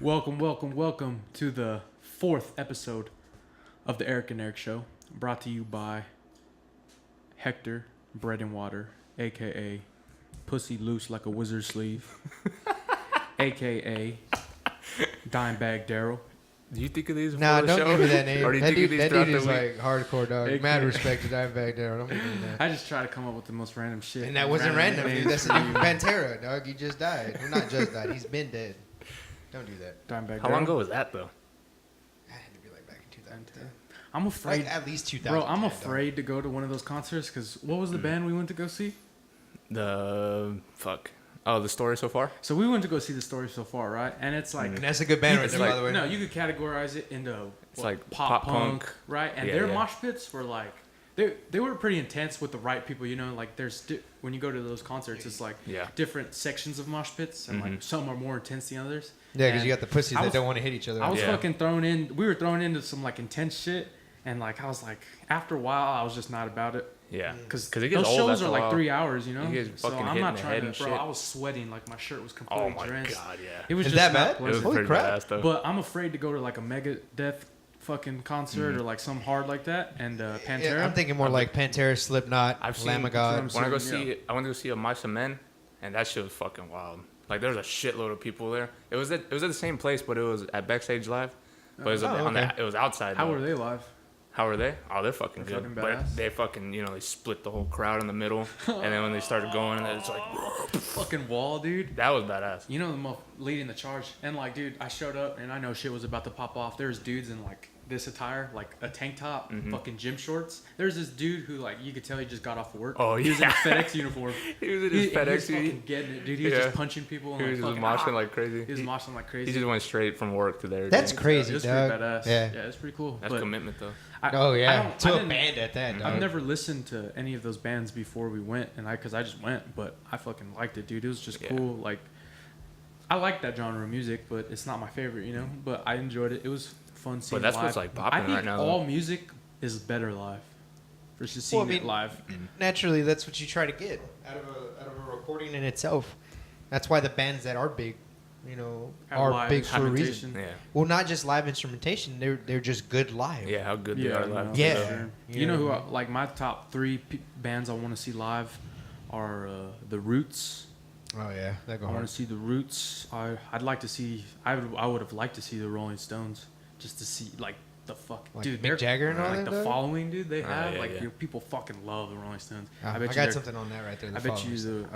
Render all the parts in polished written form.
Welcome to the fourth episode of the Eric and Eric Show, brought to you by Hector Bread and Water, aka Pussy Loose Like a Wizard's Sleeve, aka Dimebag Daryl. Do you think of these before Nah, the don't show? give me that name. Or do you That think of dude, these that dude throughout is the like week? hardcore, dog. AK. Mad respect to Dimebag Daryl. Don't give me that. I just try to come up with the most random shit. And that wasn't random, dude. names That's for you. Pantera, dog. He just died. Well, not just died. He's been dead. Don't do that. Dimebag How Daryl. long ago was that, though? I had to be like back in 2010. I'm afraid, Like at least 2000. bro. I'm afraid to go to one of those concerts because what was the band we went to go see? The Story So Far? So we went to go see The Story So Far, right? And it's like And that's a good band right there, by the way. No, you could categorize it into It's like pop pop punk, punk. right? And Yeah, their yeah. mosh pits were like they were pretty intense with the right people, you know. Like there's when you go to those concerts, it's like Yeah. different sections of mosh pits, and like some are more intense than others. Yeah, because And you got the pussies I that was- don't want to hit each other. I was Yeah. fucking thrown in. We were thrown into some like intense shit, and like I was like, after a while, I was just not about it. Yeah. Because it gets those old shows after are a like while. 3 hours, you know. You get So fucking I'm hit not in the trying head to, and bro. shit. I was sweating, like my shirt was completely Oh, my drenched. God, yeah. It was Is just that not bad? It was pleasant. Holy pretty crap. badass, though. But I'm afraid to go to like a Megadeth fucking concert or like some hard like that. And Pantera. Yeah, I'm thinking more like Pantera, Slipknot, I've seen- Lamb of God. From- When I Yeah. went to go see a Mice and Men, and that shit was fucking wild. Like, there was a shitload of people there. It was at the same place, but it was at Backstage Live. But it was, okay. it was outside. How though. were they live? How are they? Oh, they're fucking They're good. fucking But badass. they fucking, they split the whole crowd in the middle. And then when they started going, it's like, Fucking wall, dude. that was badass. You know, leading the charge. And like, dude, I showed up and I know shit was about to pop off. There's dudes in like this attire, like a tank top, fucking gym shorts. There's this dude who like you could tell he just got off work. Oh, He was in a yeah. FedEx uniform. He was in his He was FedEx fucking unit. getting it, dude. He was Yeah. just punching people. And He was like, just fucking, moshing like crazy. He was moshing like crazy. He just went straight from work to there. That's dude. crazy, It was dog. pretty badass. Yeah. Yeah, it's pretty cool. That's But commitment, though. Oh, yeah. I To a didn't- band at that, dog. I've never listened to any of those bands before we went, and because I just went, but I fucking liked it, dude. It was just Yeah. cool. Like, I like that genre of music, but it's not my favorite, you know. But I enjoyed it. It was fun seeing. But that's live. what's, like, popping I think right now, all though. music is better live versus Well, seeing I mean, it live. Naturally, that's what you try to get out of a recording in itself. That's why the bands that are big, Have are live big for a reason. instrumentation. Yeah. Well, not just live instrumentation; they're just good live. Yeah, how good they Yeah, are live. no, Yeah. for sure. You You know know who? what I mean? Like my top three bands I want to see live are the Roots. Oh yeah, that go I want hard. to see the Roots. I'd like to see. I would have liked to see the Rolling Stones, just to see like the fuck, Like dude. Mick they're Jagger and all like that, the dog? following, dude. They have yeah, like yeah. people fucking love the Rolling Stones. I bet you got their- something on that right there. I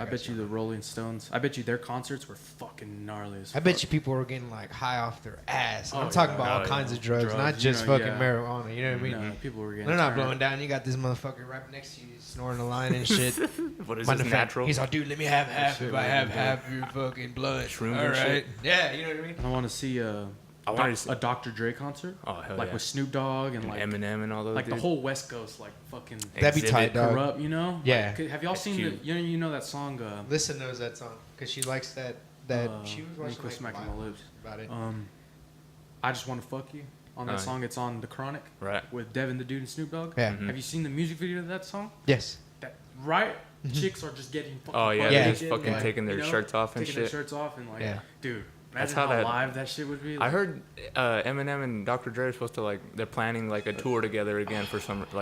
bet you the Rolling Stones. I bet you their concerts were fucking gnarly as I fuck. bet you people were getting like high off their ass. Oh, I'm talking yeah. about all Oh, kinds yeah. of drugs, Drugs, not you just know, fucking yeah. marijuana. You know what I mean? No, people were getting. They're not turned. blowing down. You got this motherfucker right next to you, snoring a line and shit. What is Matter this, of fact, natural? He's like, dude, let me have half shit if I like have that. half your fucking blood. Shrooms All and right. shit. Yeah, you know what I mean? I want to see I wanted to see- a Dr. Dre concert. Oh, hell like yeah. with Snoop Dogg and like Eminem and all those like the dudes. whole West Coast, like fucking That'd be Exhibit. tight, dog. corrupt, you know? Yeah. Like, have y'all That's seen cute. you know that song? Listen knows that song because she likes that. She was let me watching quit like, smacking live my lips. about it. I just want to fuck you. On that Oh, song, it's on The Chronic Right. with Devin the Dude and Snoop Dogg. Yeah. Have you seen the music video to that song? Yes. That right? Chicks are just getting fucking. Oh, yeah. butt they're naked, just fucking like, taking their you know, shirts off and taking their shit. shirts off and like, Yeah. dude, That's imagine how how that- live that shit would be. I Like, heard Eminem and Dr. Dre are supposed to they're planning like a tour together again for some We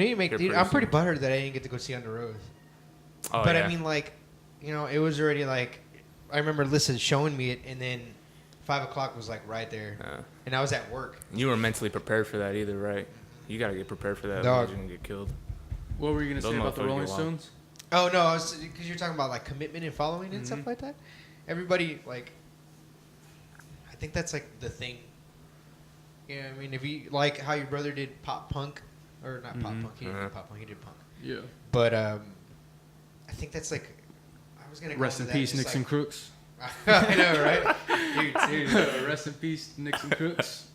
need to make. here Dude, pretty I'm pretty soon. butthurt that I didn't get to go see On the Road. Oh, But yeah. I mean, like, it was already like, I remember Lissa showing me it, and then 5 o'clock was like right there, and I was at work. You weren't mentally prepared for that either, right? You gotta get prepared for that. Dog. Otherwise you're gonna get killed. what were you gonna Those say about the motherfuckers Rolling get wild. Stones? Oh no, because you're talking about like commitment and following and stuff like that. Everybody like, I think that's like the thing. You know what I mean? If you like how your brother did pop punk, or not pop punk, he didn't do pop punk, he did punk. Yeah. But I think that's like, I was gonna go Rest in into that peace, just, Nixon like- Crooks. I know, right? Dude, seriously. Rest in peace, Nixon Crooks.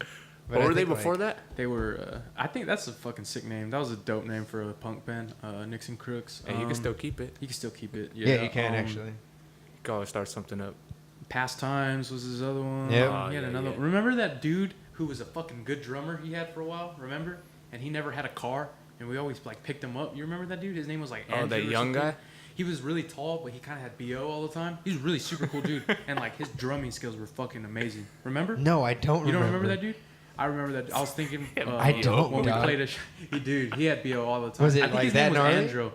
But What I were they think, before like, that? They were. I think that's a fucking sick name. That was a dope name for a punk band. Nixon Crooks. Hey, you can still keep it. You can still keep it. Yeah, you can um, actually. You can always start something up. Pastimes was his other one. Yep. He had Yeah, another. yeah. Remember that dude who was a fucking good drummer he had for a while? Remember? And he never had a car, and we always like picked him up. You remember that dude? His name was like Andrew Oh, that or young something. guy? he was really tall, but he kind of had BO all the time. He's a really super cool dude, and like his drumming skills were fucking amazing. Remember? No, I don't. You don't remember that dude? I remember that. I was thinking I don't, when we dog. played he had BO all the time. Was it I think like his that name was gnarly?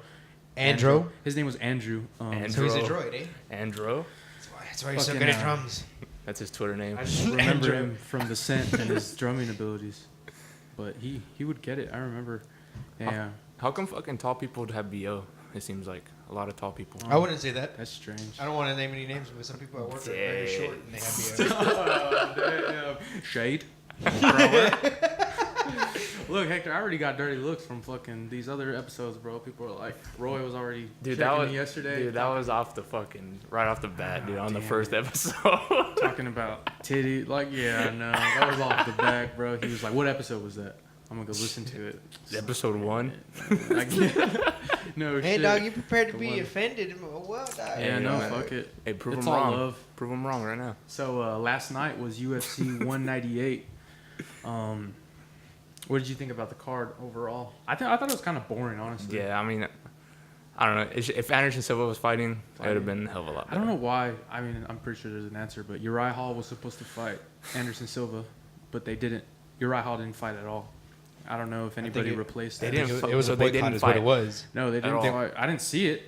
Andrew. His name was Andrew. So he's a droid, eh? Andro. That's why he's so Fucking, good at drums. That's his Twitter name. I just remember Andrew. him from the scent and his drumming abilities. But he would get it. I remember. Yeah. How come fucking tall people have BO? It seems like a lot of tall people. I wouldn't say that. That's strange. I don't want to name any names, but some people at work are very Damn. short and they have BO. Shade. Look, Hector, I already got dirty looks from fucking these other episodes, bro. People are like, Roy was already checking me yesterday. Dude, that was off the fucking right off the bat, dude. On the damn first it. episode. Talking about titty. Like, yeah, no, that was off the back, bro. He was like, what episode was that? I'm gonna go listen to it. Episode 1. Like, no Hey, shit. dog, you prepared to The be one. offended? Well, dog. Yeah, Hey, no, man. fuck it. Hey, prove It's him all wrong. love. Prove him wrong right now. So last night was UFC 198. What did you think about the card overall? I thought it was kind of boring, honestly. Yeah, I mean, I don't know. If Anderson Silva was fighting, it would have been a hell of a lot better. I don't know why. I mean, I'm pretty sure there's an answer, but Uriah Hall was supposed to fight Anderson Silva, but they didn't. Uriah Hall didn't fight at all. I don't know if anybody replaced they that. didn't It fight- was so a they boycott didn't is what fight. it was. No, they didn't all. fight. I didn't see it.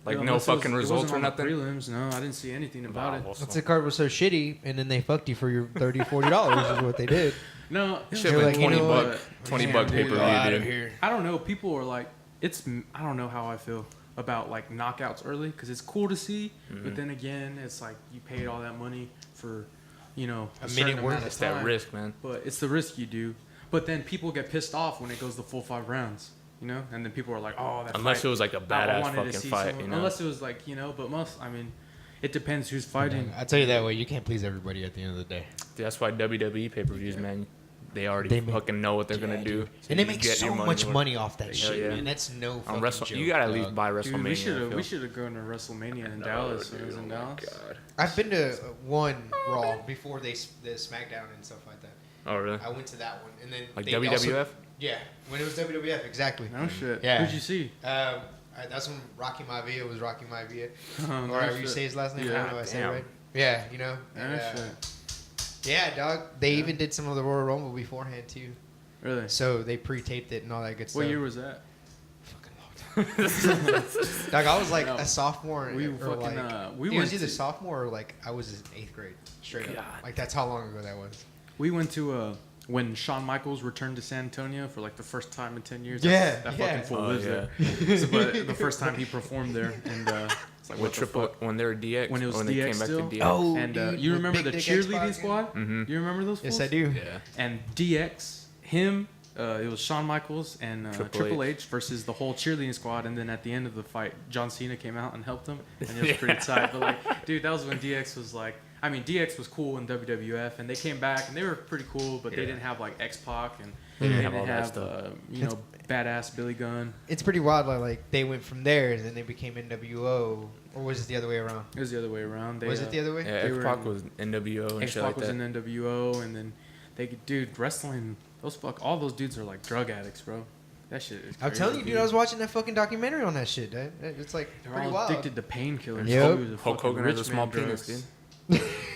Like, no Unless it was- fucking it results wasn't or on the nothing? Prelims. No, I didn't see anything about it. Once the card was so shitty, and then they fucked you for your $30, $40 is what they did. No, it Should was have been like, you know 20 what? buck, 20 Damn, buck dude. pay per Get out view, of dude. here. I don't know. People are like, I don't know how I feel about like knockouts early because it's cool to see, but then again, it's like you paid all that money for, a minute certain worth. amount of It's that time, risk, man. But it's the risk you do. But then people get pissed off when it goes the full 5 rounds, and then people are like, oh, that Unless fight, it was like a I badass wanted to fucking see fight, someone- Unless it was like, but it depends who's fighting. I'll tell you that way, you can't please everybody at the end of the day. Dude, that's why WWE pay per views, man. They already They make- fucking know what they're gonna do. So And they you make get your so much worth. money off that Hell shit, yeah. man. That's no On fucking Wrestle, joke, you gotta at least dog. buy Dude, WrestleMania. we should have gone to WrestleMania in Dallas when it was in Dallas. God. I've been to one Raw before the SmackDown and stuff like that. Oh really? I went to that one, and then Like they WWF? also- yeah, when it was WWF, exactly. No shit. Yeah. Who'd you see? That's when Rocky Maivia was Rocky Maivia, Oh, or no however you shit. say his last name. I Yeah. don't know if I say it Damn. right. Yeah, No and, shit. yeah, dog. They even did some of the Royal Rumble beforehand too, Really? so they pre-taped it and all that good stuff. What year was that? Fucking long time. Dog, I was like No. a sophomore. We or fucking, like, we it went was either to- sophomore or like I was in 8th grade, straight God. up. Like that's how long ago that was. We went to when Shawn Michaels returned to San Antonio for like the first time in 10 years. Yeah, that yeah. fucking fool Oh, lives yeah. there. So, but the first time he performed there, and it's like With what the Triple fuck? when they were DX. When it was they DX came back still? to DX. Oh, And dude, you with remember Big the Dick cheerleading X-Pac squad? Mhm. You remember those? Yes, fools? I do. Yeah. And DX, him, it was Shawn Michaels and Triple H versus the whole cheerleading squad. And then at the end of the fight, John Cena came out and helped him, and it was pretty tight. But like, dude, that was when DX was like. I mean, DX was cool in WWF, and they came back, and they were pretty cool, but they Yeah. didn't have like X-Pac, and They they didn't didn't have all that have, stuff. badass Billy Gunn. It's pretty wild. Like they went from there and then they became NWO, or was it the other way around? It was the other way around. Was it the other way? Yeah, They were X-Pac in- was NWO and shit X-Pac like was that. in NWO, and then dude, wrestling. All those dudes are like drug addicts, bro. That shit is. I'm crazy, telling you, dude. I was watching that fucking documentary on that shit. It's like They're pretty all wild. addicted to painkillers. Yep. Dude, the Hulk fucking Hogan has a rich small man penis, drugs. dude.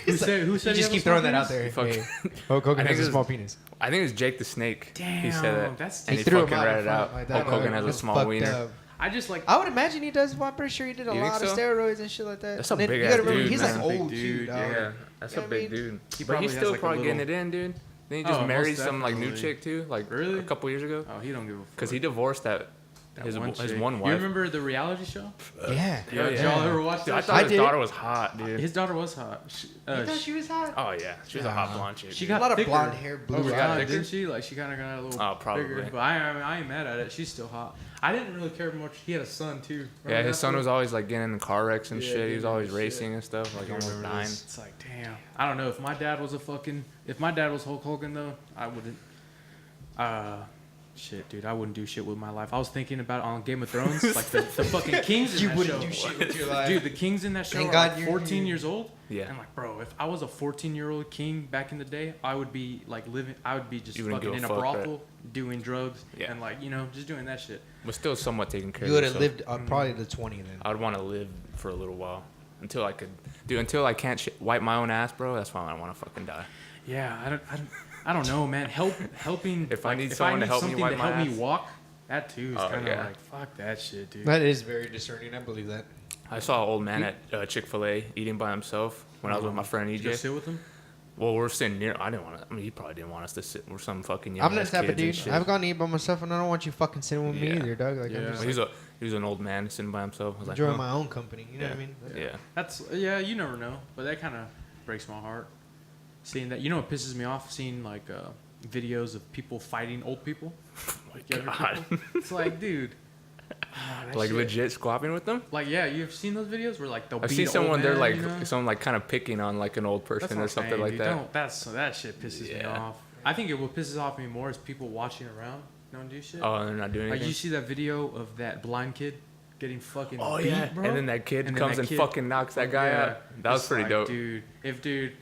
Who said? You he just has a keep small throwing that out penis? there. Fuck. Hey, Hulk Hogan I think has a it was- small penis. I think it was Jake the Snake. Damn, He said that. that's And He he threw him fucking out in ratted front out. like that, Hulk Hogan dog. has a That's small fucked wiener. up. I just like. I would imagine he does. Well, I'm pretty sure he did a You think lot of so? steroids and shit like that. That's a And then big you ass gotta remember, dude, he's man. like Big old dude, too, dog. Yeah, that's You know a what I big mean? dude. He But probably he's has, still like, a probably getting little- it in, dude. Then he Oh, just most married some like new definitely. chick too, like Really? a couple years ago. Oh, he don't give a fuck. Because he divorced his chick. one You wife. remember the reality show? Yeah. Yeah, Did yeah. y'all ever watch Dude, I that? thought I his did. daughter was hot, dude. His daughter was hot. She, You thought she was hot? Oh yeah, she was a hot blonde chick. She dude. got a lot thicker. of blonde hair, blue Oh, she God, got eyes. thicker? didn't she? Like she kind of got a little Oh, probably. bigger. But I ain't mad at it. She's still hot. I didn't really care much. He had a son too. Yeah, Remember his that son fool? was always like getting in car wrecks and Yeah, shit. He was always shit. racing and stuff, like I almost remember dying. this. It's like, damn. I don't know if my dad was Hulk Hogan though, I wouldn't. Shit, dude, I wouldn't do shit with my life. I was thinking about on Game of Thrones, like the fucking kings in You that wouldn't show. do shit with your life. Dude, the kings in that show Thank are God like you're 14 here. years old. Yeah. And like, bro, if I was a 14-year-old king back in the day, I would be like living. I would be just You wouldn't fucking in give a a fuck, brothel, doing drugs, Yeah. and like, you know, just doing that shit. But still somewhat taking care You of would have yourself. lived probably to 20 then. I would want to live for a little while until I could, dude. Until I can't wipe my own ass, bro. That's why I want to fucking die. Yeah, I don't know, man. Helping. If I like, need someone to help me something wipe to my help me ass. walk, that too is Oh, kind of yeah. like fuck that shit, dude. That is very discerning. I believe that. I saw an old man at Chick-fil-A eating by himself when I was with my friend Did you go EJ. sit with him? Well, we're sitting near. I didn't want to. I mean, he probably didn't want us to sit. We're some fucking young I'm that ass type of kids and dude. shit. I've gone to eat by myself, and I don't want you fucking sitting with me Yeah. either, dog. Like, Yeah. I'm just Well, he was an old man sitting by himself. I was like, enjoying huh. my own company. You know what I mean? Yeah. That's you never know, but that kind of breaks my heart. Seeing that, you know, what pisses me off? Seeing like videos of people fighting old people. Like younger God. people. It's like, dude. that Like shit- legit squabbing with them. Like, yeah, you've seen those videos where like they'll I've beat seen an someone old they're man, like you know? someone like kind of picking on like an old That's person what or I'm something saying, like dude. that. That shit pisses me Yeah. off. I think what pisses off me more is people watching around, don't do shit. Oh, they're not doing Like anything. you see that video of that blind kid getting fucking Oh beat, yeah, bro? and then that kid And then comes that and kid- fucking knocks that guy Yeah. out. That was It's pretty like, dope. Dude,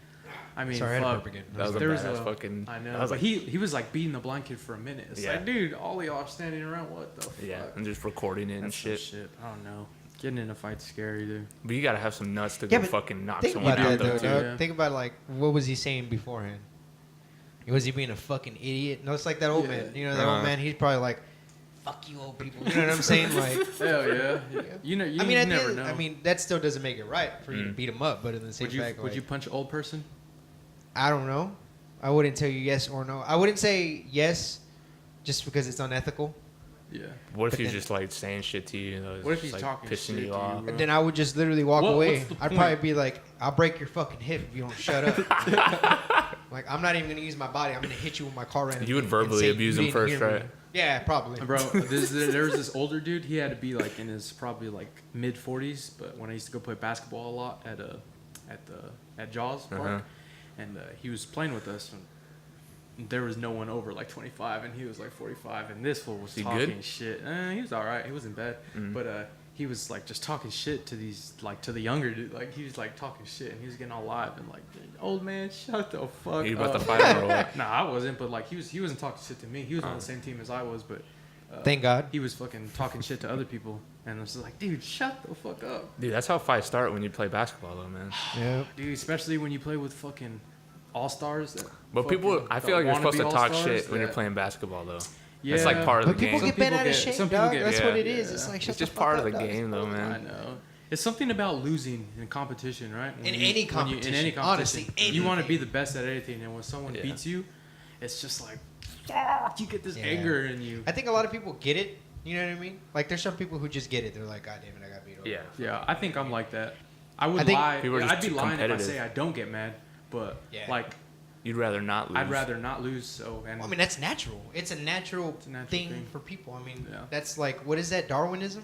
I mean, Sorry, I had to fuck. burp again. That was a There was badass a- fucking. I know, that was but like, he was like beating the blind kid for a minute. It's Yeah. like, dude, all of y'all are standing around. What the fuck? yeah, and just recording it and That's some shit. shit. I don't know. Getting in a fight's scary, dude. But you gotta have some nuts to Yeah, go but fucking knock Think someone about out that, though though, too. dog. Yeah. Think about, like, what was he saying beforehand? Was he being a fucking idiot? No, it's like that old Yeah. man. You know, that old man, he's probably like, fuck you, old people. You know what I'm saying? Like, Hell yeah. You know, you I mean, at the never end- know. I mean, that still doesn't make it right for you to Mm. beat him up, but in the same would you fact, would like, you punch an old person? I don't know. I wouldn't tell you yes or no. I wouldn't say yes just because it's unethical. Yeah. What if But he's then- just like saying shit to you? Though, What if just, he's like, talking pissing shit to you you, off? bro? And then I would just literally walk What- away. what's the I'd point? probably be like, I'll break your fucking hip if you don't shut up. Like, I'm not even going to use my body. I'm going to hit you with my car randomly. You would and verbally say, abuse "You him didn't first, hear me." right? Yeah, probably. Bro, there was this older dude. He had to be like in his probably like mid 40s. But when I used to go play basketball a lot at Jaws Park, Uh-huh. and he was playing with us, and there was no one over like 25, and he was like 45, and this fool was He talking good? shit. He was all right. He wasn't bad, Mhm. but he was like just talking shit to these like to the younger dude. Like he was like talking shit, and he was getting all live and like, old man, shut the fuck You up. about to fight him or what? Nah, I wasn't, but like he wasn't talking shit to me. He was on Oh. the same team as I was, but Thank God. he was fucking talking shit to other people, and I was just like, dude, shut the fuck up, Dude, that's how fights start when you play basketball, though, man. Yeah. dude. Especially when you play with fucking all stars. But people, I feel like you're supposed to talk shit when you're playing basketball, though. Yeah, It's like part of the But people game. get bent Some out of people shape, some people dog. get- That's yeah. what it is. Yeah. It's like, It's shut just the fuck part of up, the dog. game, though, I man. know. It's something about losing in competition, right? In any competition, in any honestly, competition, you want to anything. be the best at anything, and when someone Yeah. beats you, it's just like, fuck, you get this Yeah. anger in you. I think a lot of people get it. You know what I mean? Like, there's some people who just get it. They're like, God damn it, I got beat over. Yeah. Yeah, I think I'm like that. I would I think lie. people are just I'd be too lying if I competitive. say I don't get mad, but Yeah. like You'd rather not lose. I'd rather not lose. So and Well, I mean, that's natural. It's a natural, It's a natural thing, thing. for people. I mean, Yeah. that's like, what is that? Darwinism?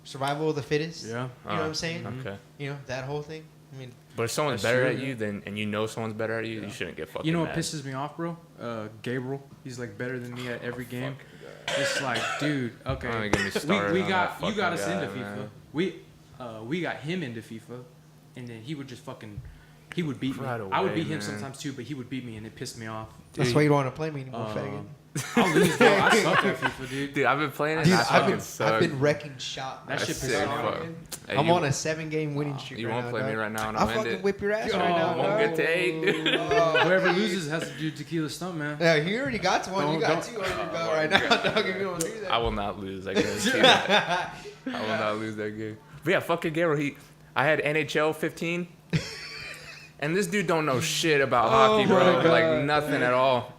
Survival of the fittest? yeah, You know what I'm saying? Okay. You know, that whole thing? I mean, But if someone's That's better true, at yeah. you, then and you know someone's better at you, Yeah. you shouldn't get fucking you know what mad. pisses me off, bro? Gabriel, he's like better than me at every game. Fucking It's like, dude, okay. Don't even get me started we on got that you got us fucking into guy, FIFA. man. We got him into FIFA, and then he would just fucking he would beat me. Right I would away, beat him man. sometimes too, but he would beat me, and it pissed me off. that's Dude. why you don't want to play me anymore, faggot. I'll lose, bro. I suck at FIFA, dude. Dude, I've been playing it. Dude, and I I've fucking been, suck. I've been wrecking shot. That That's shit pisses sick, me off. fuck. man. Hey, I'm you, on a 7-game winning streak. You right won't now, play me dog. right now, and I'll I'll end fucking it. whip your ass Oh, right now, won't dog. get to 8, dude. Whoever loses has to do tequila stump, man. Yeah, he already got one. You got Don't- 2 under your belt right now, dog. If you don't do that. I will not lose. I guarantee that. I will not lose that game. But yeah, fucking Gabriel. I had NHL 15, and this dude don't know shit about hockey, my bro. God. Like nothing at all.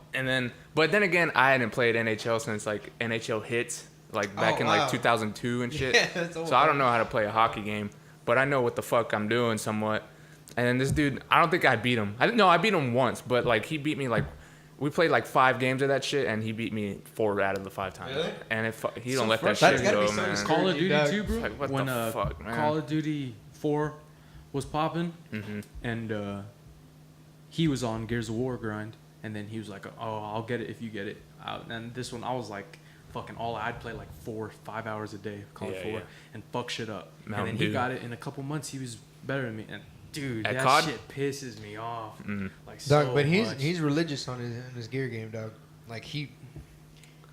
But then again, I hadn't played NHL since like NHL hits, like back in wow. like 2002 and shit. Yeah, that's old, so I don't man. know how to play a hockey game, but I know what the fuck I'm doing somewhat. And then this dude, I don't think I beat him. I beat him once, but like he beat me like. We played like 5 games of that shit, and he beat me 4 out of the 5 times. Really? And he So don't let that frustrating. shit That's gotta go, be so man. discouraging. Call of Duty Dog. 2, bro. Like, what when the fuck, man? Call of Duty 4 was popping, Mm-hmm. and he was on Gears of War grind, And then he was like, "Oh, I'll get it if you get it." And this one, I was like, fucking I'd play like 4-5 hours a day, COD 4, and fuck shit up. Mountain and then he Dew. got it in a couple months. He was better than me. And dude, At that COD? shit pisses me off. Like Dog, so but much. he's religious on his gear game, dog. Like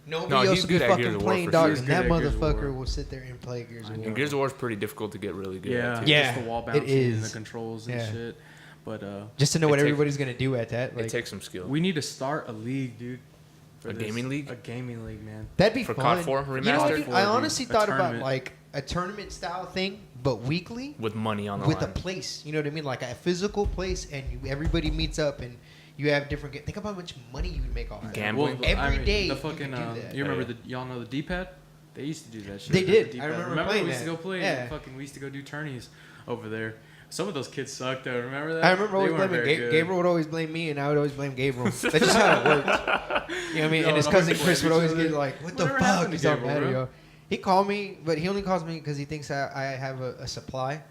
nobody No, else he's will be good at Gears fucking of War playing, for dog, sure. and He's that good at Gears of War. motherfucker will sit there and play Gears of War. And Gears of War is pretty difficult to get really good Yeah, at. Too. Yeah, just the wall it bouncing and is. the controls and Yeah. shit. But Just to know It what takes- everybody's gonna do at that, It like takes some skill. we need to start a league, dude. for A this. gaming league? A gaming league, man. that'd be For fun. COD 4 You know what, remastered? dude? I honestly A thought about tournament. like a tournament style thing, but weekly With money on the with a line. place. You know what I mean? Like a physical place, and everybody meets up and. You have different. Think about how much money you would make off that. Gambling. Every day The you fucking. could do that. You remember Yeah. y'all know the D-pad? They used to do that shit. They did. The D-pad. I remember playing we used to that. go play. Yeah. And fucking, we used to go do tourneys over there. Some of those kids sucked though. Remember that? I remember always They weren't blaming very good. Gabriel would always blame me, and I would always blame Gabriel. That's just how it worked. You know what I mean? Yo, And his no, cousin we Chris blame would always each get other. like, "What the Whatever fuck?" happened to He's all Gabriel, mad at bro? you. He called me, but he only calls me because he thinks I have a supply.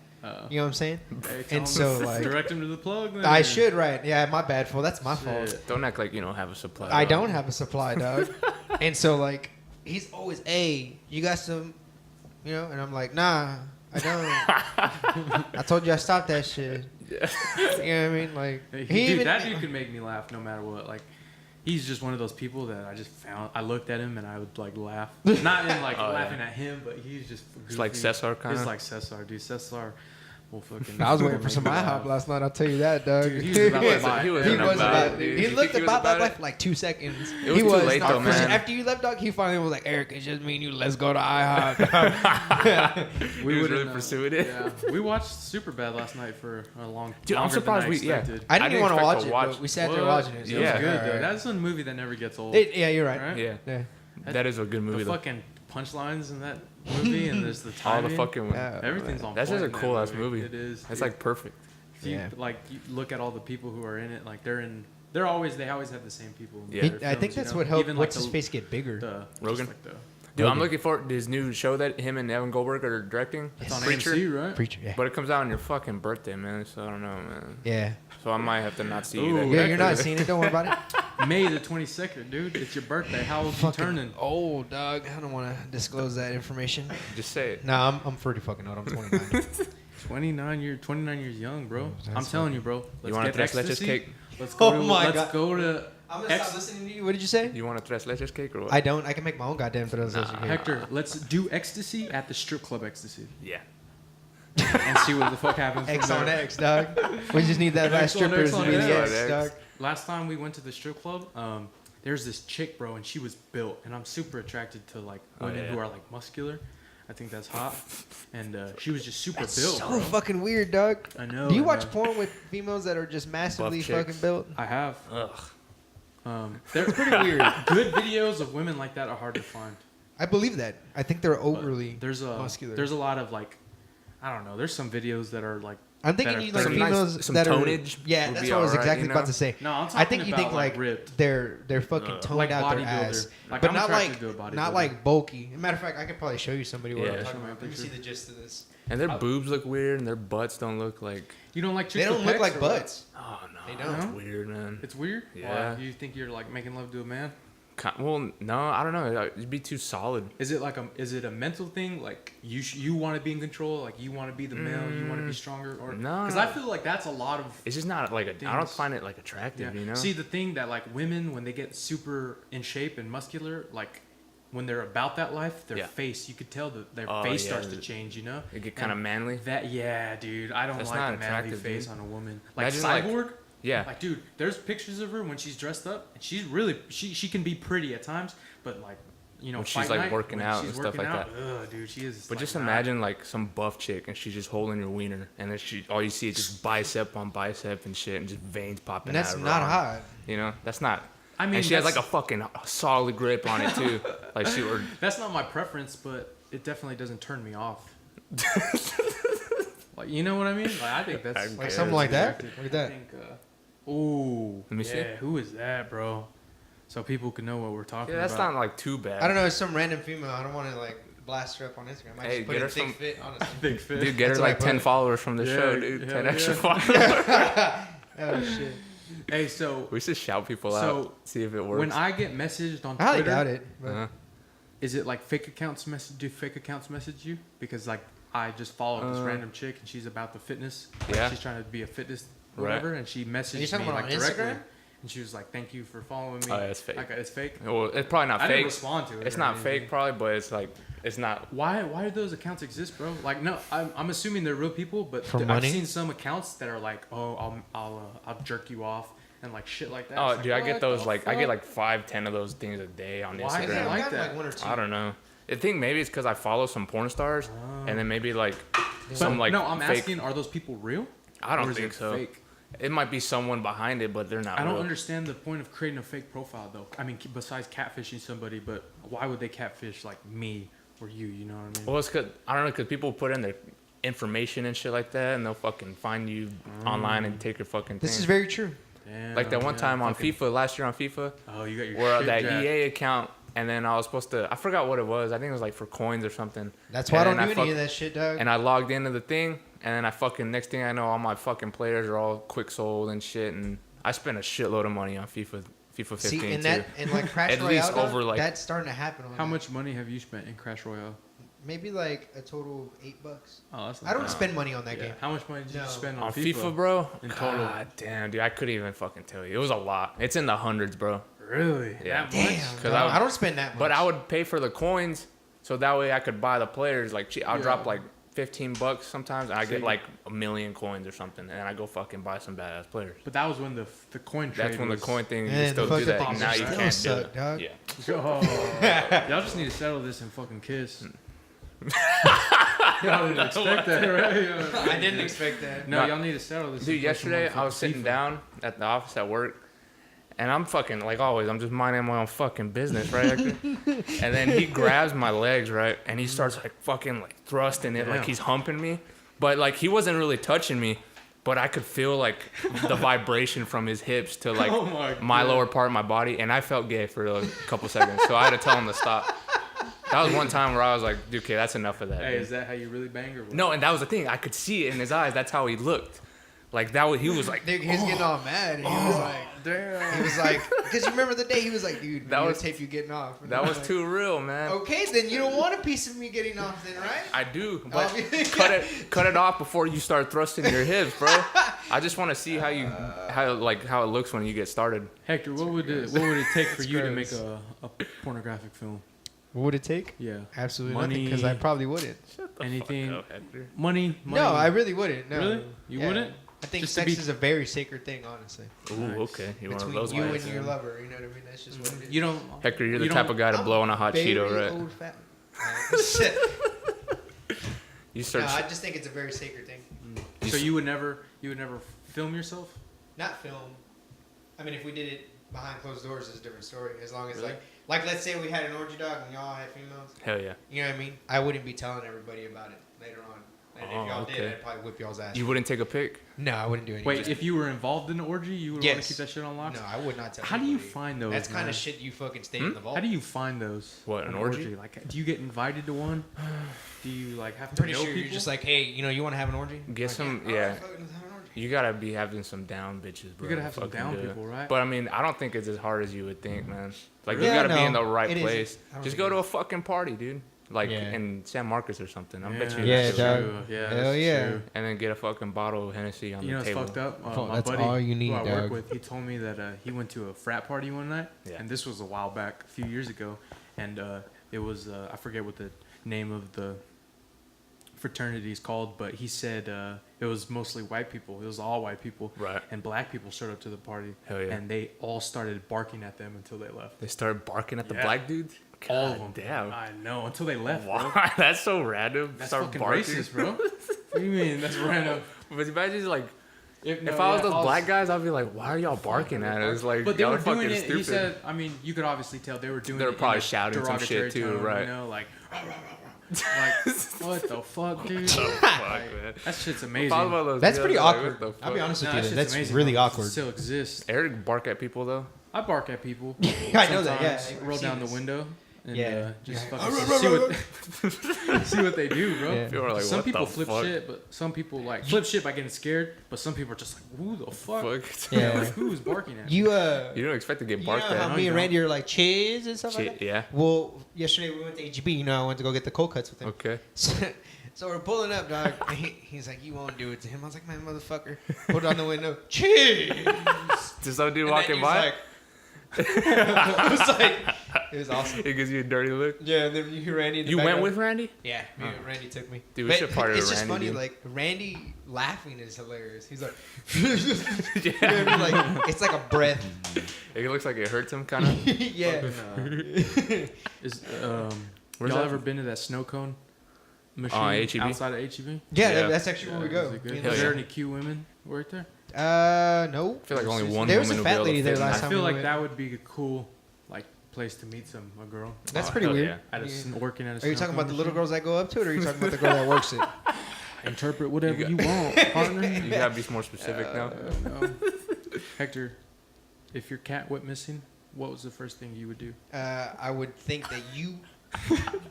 You know what I'm saying? Hey, tell And him so, to like- direct him to the plug. Then. I should, right? Yeah, my bad, fool. That's my Shit. fault. Don't act like you don't have a supply. I dog. don't have a supply, dog. And so, like, he's always, "Hey, you got some," you know? And I'm like, "Nah, I don't. I told you I stopped that shit." You know what I mean? Like, Dude, that dude could make me laugh no matter what. Like, he's just one of those people that I just found. I looked at him and I would like laugh, not in like Oh, laughing yeah. at him, but he's just. It's like goofy. Cesar kinda? He's like Cesar, dude. Cesar will fucking. I was waiting for make some me laugh. IHOP last night. I'll tell you that, dog. Dude, he was about to buy. He was He about was it, about. dude. He You looked think he was about that about life it? for like 2 seconds. It was he too late, not though, for sure. man. After you left, dog, he finally was like, "Eric, it's just me and you. Let's go to IHOP." We was really wouldn't, pursuing it. Yeah, we watched Superbad last night for a long. Dude, I'm longer than surprised I we- yeah. expected. I didn't even want to expect watch to it, watch- but we sat there What? watching it. So It was Yeah. good alright. though. That's a movie that never gets old. Yeah, you're right. Right? Yeah. Yeah. That is a good movie The though. fucking punchlines in that movie and there's the All timing. the fucking. Yeah. Everything's on. That's point just a in that cool ass movie. It is. It's dude. like perfect. If you, Yeah. like you look at all the people who are in it, like they always have the same people. in Yeah. their I think films, that's you know? what helped. Even, What's like, his face get bigger? just Rogan? like the- Dude, I'm Rogan. looking forward to his new show that him and Evan Goldberg are directing. it's on Preacher. AMC, right? Preacher. Yeah. But it comes out on your fucking birthday, man. So I don't know, man. Yeah. So I might have to not see Ooh, you. That Yeah, day. you're not seeing it. Don't worry about it. May the 22nd, dude. It's your birthday. How old you Fucking turning? old, dog. I don't want to disclose that information. Just say it. Nah, I'm pretty fucking old. I'm 29. 29 years young, bro. That's I'm telling you, bro. You want a get tres leches ecstasy. cake? Let's go. Oh to, my let's God. go to I'm gonna stop listening to you. What did you say? You want a tres leches cake or what? I don't. I can make my own goddamn throws. Hector. Let's do ecstasy at the strip club ecstasy Yeah. and see what the fuck happens. X from on there. X, dog. We just need that last X on strippers X to on be the X. X, dog. Last time we went to the strip club, there's this chick, bro, and she was built, and I'm super attracted to like Oh, women yeah. who are like muscular. I think that's hot, and she was just super That's built. so bro. fucking weird, dog. I know. Do you I watch know. porn with females that are just massively chicks. fucking built? I have. Ugh. They're pretty weird. Good videos of women like that are hard to find. I believe that. I think they're but overly there's a muscular. There's a lot of like, I don't know. There's some videos that are like. I'm thinking that are you like Some 30. females some that tonnage are. Yeah, would that's be what I was alright, exactly you about know? to say. No, I'm talking I think you about think like ripped. they're fucking Ugh. toned Like out their bodybuilder. ass, Like, but I'm not attracted like to a bodybuilder. not like bulky. Matter of fact, I could probably show you somebody what Yeah. I'm Show talking me a about. Let me see picture. the gist of this. And their boobs look weird, and their butts don't look like. You don't like They chicks don't with look pecs like or what? butts. Oh no, They don't. It's weird, man. It's weird. Yeah. Why? You think you're like making love to a man? Well, no, I don't know. It'd be too solid. Is it a mental thing? Like you want to be in control? Like you want to be the male? You want to be stronger? Or No. Because I feel like that's a lot of. It's just not like I don't Things. find it like attractive, Yeah. you know. See, the thing that like women when they get super in shape and muscular, like when they're about that life, their Yeah. face, you could tell that their Oh, face yeah, starts to the- change. You know. It get kind of And manly. That yeah, dude. I don't That's like not a manly attractive, face dude. on a woman. Like Imagine, like- Cyborg. Yeah. Like, dude, there's pictures of her when she's dressed up, and she's really she can be pretty at times, but like, you know, When she's, fight like, night, working when out she's and stuff working like out, Ugh, dude, she is. But like, just not- imagine like some buff chick and she's just holding your wiener, and then all you see is just bicep on bicep and shit, and just veins popping And that's out of her not arm. hot. You know, that's not. I mean, and she has like a that's- fucking solid grip on it too. Like she or That's not my preference, but it definitely doesn't turn me off. Like, you know what I mean? Like, I think that's Like Like something like that. attractive. Look at that. I think, ooh, Let me see. yeah, who is that, bro? So people can know what we're talking yeah, that's about. not like too bad. I don't know. It's some random female. I don't want to like blast her up on Instagram. I Hey, just put get in her thick some- fit, honestly. Big fit. Dude, get her That's what I like 10 put. followers from the Yeah, show, dude. hell 10 extra yeah. followers. Oh shit. Hey, so We should shout people So, out, see if it works. when I get messaged on I highly Twitter, doubt it. But Uh-huh. is it like fake accounts message? Do fake accounts message you? Because like I just followed this random chick and she's about the fitness. Like, Yeah. she's trying to be a fitness Right. whatever, and she Are you messaged talking me about like on directly, Instagram? and she was like, "Thank you for following me." Oh, yeah, it's fake. Like, it's fake. Well, it's probably not I didn't fake. respond to it. It's or not anything. fake, probably, but it's like it's not. Why do those accounts exist, bro? Like, no, I'm assuming they're real people, but For I've money? seen some accounts that are like, "Oh, I'll jerk you off," and like shit like that. Oh, It's dude, I like, get what those the like I get fuck? like 5-10 of those things a day on Why is it Instagram. like I've gotten, that? one or two. I don't know. I think maybe it's because I follow some porn stars, and then maybe like some like no, I'm fake. asking, are those people real? I Or don't is think it so. Fake? It might be someone behind it, but they're not. I don't real. understand the point of creating a fake profile, though. I mean, besides catfishing somebody, but why would they catfish like me or you? You know what I mean? Well, it's cause I don't know, cause people put in their information and shit like that, and they'll fucking find you online and take your fucking thing. This is very true. Damn, Like that one yeah, time on fucking- FIFA last year on FIFA, Oh, you got your where shit that jacked. EA account, and then I was supposed to. I forgot what it was. I think it was like for coins or something. That's why I And don't then do any of that shit, dog. And I logged into the thing, and then I fucking next thing I know, all my fucking players are all quick sold and shit, and I spent a shitload of money on FIFA 15 See, too. and that and like Crash At Royale, least dog, over, like- that's starting to happen. On How that. much money have you spent in Crash Royale? Maybe like a total of $8. Oh, that's I don't spend money on that Yeah. game. How much money did you No. spend on on FIFA, bro. in total? God damn, dude, I couldn't even fucking tell you. It was a lot. It's in the hundreds, bro. Really? Yeah. That Damn, much? 'Cause dog, I- I don't spend that much. But I would pay for the coins, so that way I could buy the players. Like, I'll Yeah. drop like $15 sometimes, and I So get you- like 1,000,000 coins or something, and I go fucking buy some badass players. But that was when the coin trade. That's when the was- coin thing, you Man, can still the do fucking that. things Now you still can't suck, do it. dog. Yeah. Oh, y'all just need to settle this and fucking kiss. Y'all didn't expect that, right? I didn't expect that. No, y'all need to settle this. Dude, and play some yesterday I motherfucking was sitting FIFA. down at the office at work, and I'm fucking, like always, I'm just minding my own fucking business, right, Hector? And then he grabs my legs, right, and he starts like fucking like thrusting it, like Damn. he's humping me, but like he wasn't really touching me, but I could feel like the vibration from his hips to like Oh my my God. lower part of my body, and I felt gay for a couple seconds, so I had to tell him to stop. That was one time where I was like, dude, okay, that's enough of that. Hey, dude. is that how you really bang or what? No, and that was the thing. I could see it in his eyes. That's how he looked. Like that was, he was like, Dude, he was getting all mad, and he was like, Damn. he was like, because you remember the day he was like, dude, That was- tape you getting off. And that I'm was like, too real, man. Okay, then you don't want a piece of me getting off, then, right? I do, but Obviously. cut it off before you start thrusting your hips, bro. I just want to see how it looks when you get started. Hector, what would it take for It's you to make gross. a pornographic film? What would it take? Yeah. Absolutely Money. nothing, because I probably wouldn't. Anything? Fuck up, Hector. Money? No, I really wouldn't. No. Really? You Yeah. wouldn't? I think Just to sex be- is a very sacred thing, honestly. Ooh, Nice. okay. You one of Between those you guys. and your lover, you know what I mean? That's just what it is. You don't. Hector, you're the you type don't- of guy to blow on a hot Cheeto, Very right? old fat. Shit. You No, start. I just think it's a very sacred thing. So you would never film yourself? Not film. I mean, if we did it behind closed doors, it's a different story. As long as Really? like let's say we had an orgy dog and y'all had females. Hell yeah. You know what I mean? I wouldn't be telling everybody about it later on. And Oh, if y'all okay. did, I'd probably whip y'all's ass. You wouldn't take a pic? No, I wouldn't do anything. Wait, if you were involved in the orgy, you would want Yes. to keep that shit on lock? No, I would not tell. How do you anybody. find those? That's kind man? of shit you fucking stay in the vault. How do you find those? What, an orgy? Like, do you get invited to one? Do you like have to Pretty know sure people? you're just like, hey, you know, you want to have an orgy? Get Like, some- all yeah. right, fuck it, let's have an orgy. You gotta be having some down bitches, bro. You gotta have some Fucking down do it. people, right? But I mean, I don't think it's as hard as you would think, man. Like Yeah, you gotta be in no, the right it isn't. place. I don't Just think go it to a fucking party, dude. Like Yeah. in San Marcos or something. I bet you. Yeah, that's dog. true. Yeah, Hell that's yeah. true. And then get a fucking bottle of Hennessy on You know the what's table. fucked up? Fuck, My that's buddy, all you need, who I dog. work with, he told me that he went to a frat party one night, Yeah. and this was a while back, a few years ago, and it was I forget what the name of the fraternity is called, but he said it was mostly white people. It was all white people, Right. and black people showed up to the party, Hell yeah. and they all started barking at them until they left. They started barking at the Yeah. black dudes. All of God them. Damn. I know, until they left. Bro. Why? That's so random. That's Start fucking barking. racist, bro. What do you mean? That's random. But imagine like No, if I was yeah, those black guys, I'd be like, why are y'all barking at us? Like, But they y'all were are fucking doing it. stupid. He said, I mean, you could obviously tell they were doing. They were it probably in a shouting some derogatory shit too, tone, right. You know, like, like what the fuck, dude? Fuck, Like, man. that shit's If amazing. I was one of those That's guys, pretty like, awkward. what the I'll be fuck? honest with Nah, you. that shit's That's amazing really how it awkward. Still exists. Eric bark at people though. I bark at people. I know that. Yeah, Sometimes I've roll seen down the this. window. and Yeah. just Yeah. fucking see what they do, bro. Yeah. People are like, Some what people the flip fuck? shit, but some people like flip shit by getting scared. But some people are just like, who the fuck? Fuck. Yeah. Like, who's barking at me? You You don't expect to get you barked know how at. No, me you and don't. Randy are like cheers and stuff like Shit, that. yeah. Well, yesterday we went to HEB. You know, I went to go get the cold cuts with him. Okay. So we're pulling up, dog. And he's like, "You won't do it to him." I was like, "Man, motherfucker, pulled down the window. Cheers." Just some dude And walking then he was by. like- it was awesome. It gives you a dirty look. Yeah, and then you hear Randy. In the You went background. with Randy? Yeah, me and Randy took me. Dude, we should party It's with just Randy, funny, dude. like Randy laughing is hilarious. He's like, Yeah. you know what I mean? Like it's like a breath. It looks like it hurts him, kind of. Yeah. Is Where's y'all that? ever been to that snow cone machine HEB? outside of HEB? Yeah, Yeah. that's actually where we go. Is it good? Me and Hell Was the- there yeah. any cute women work there? No. I feel like only one There was woman a will be fat able lady to there fit in last I time feel we like went. that would be a cool like place to meet a girl. That's Oh, pretty hell weird. yeah. At a, working at a Are you snow talking cone about the little machine? girls that go up to it, or are you talking about the girl that works it? Interpret whatever You you, want, partner. You gotta be more specific now. No. Hector, if your cat went missing, what was the first thing you would do? I would think that you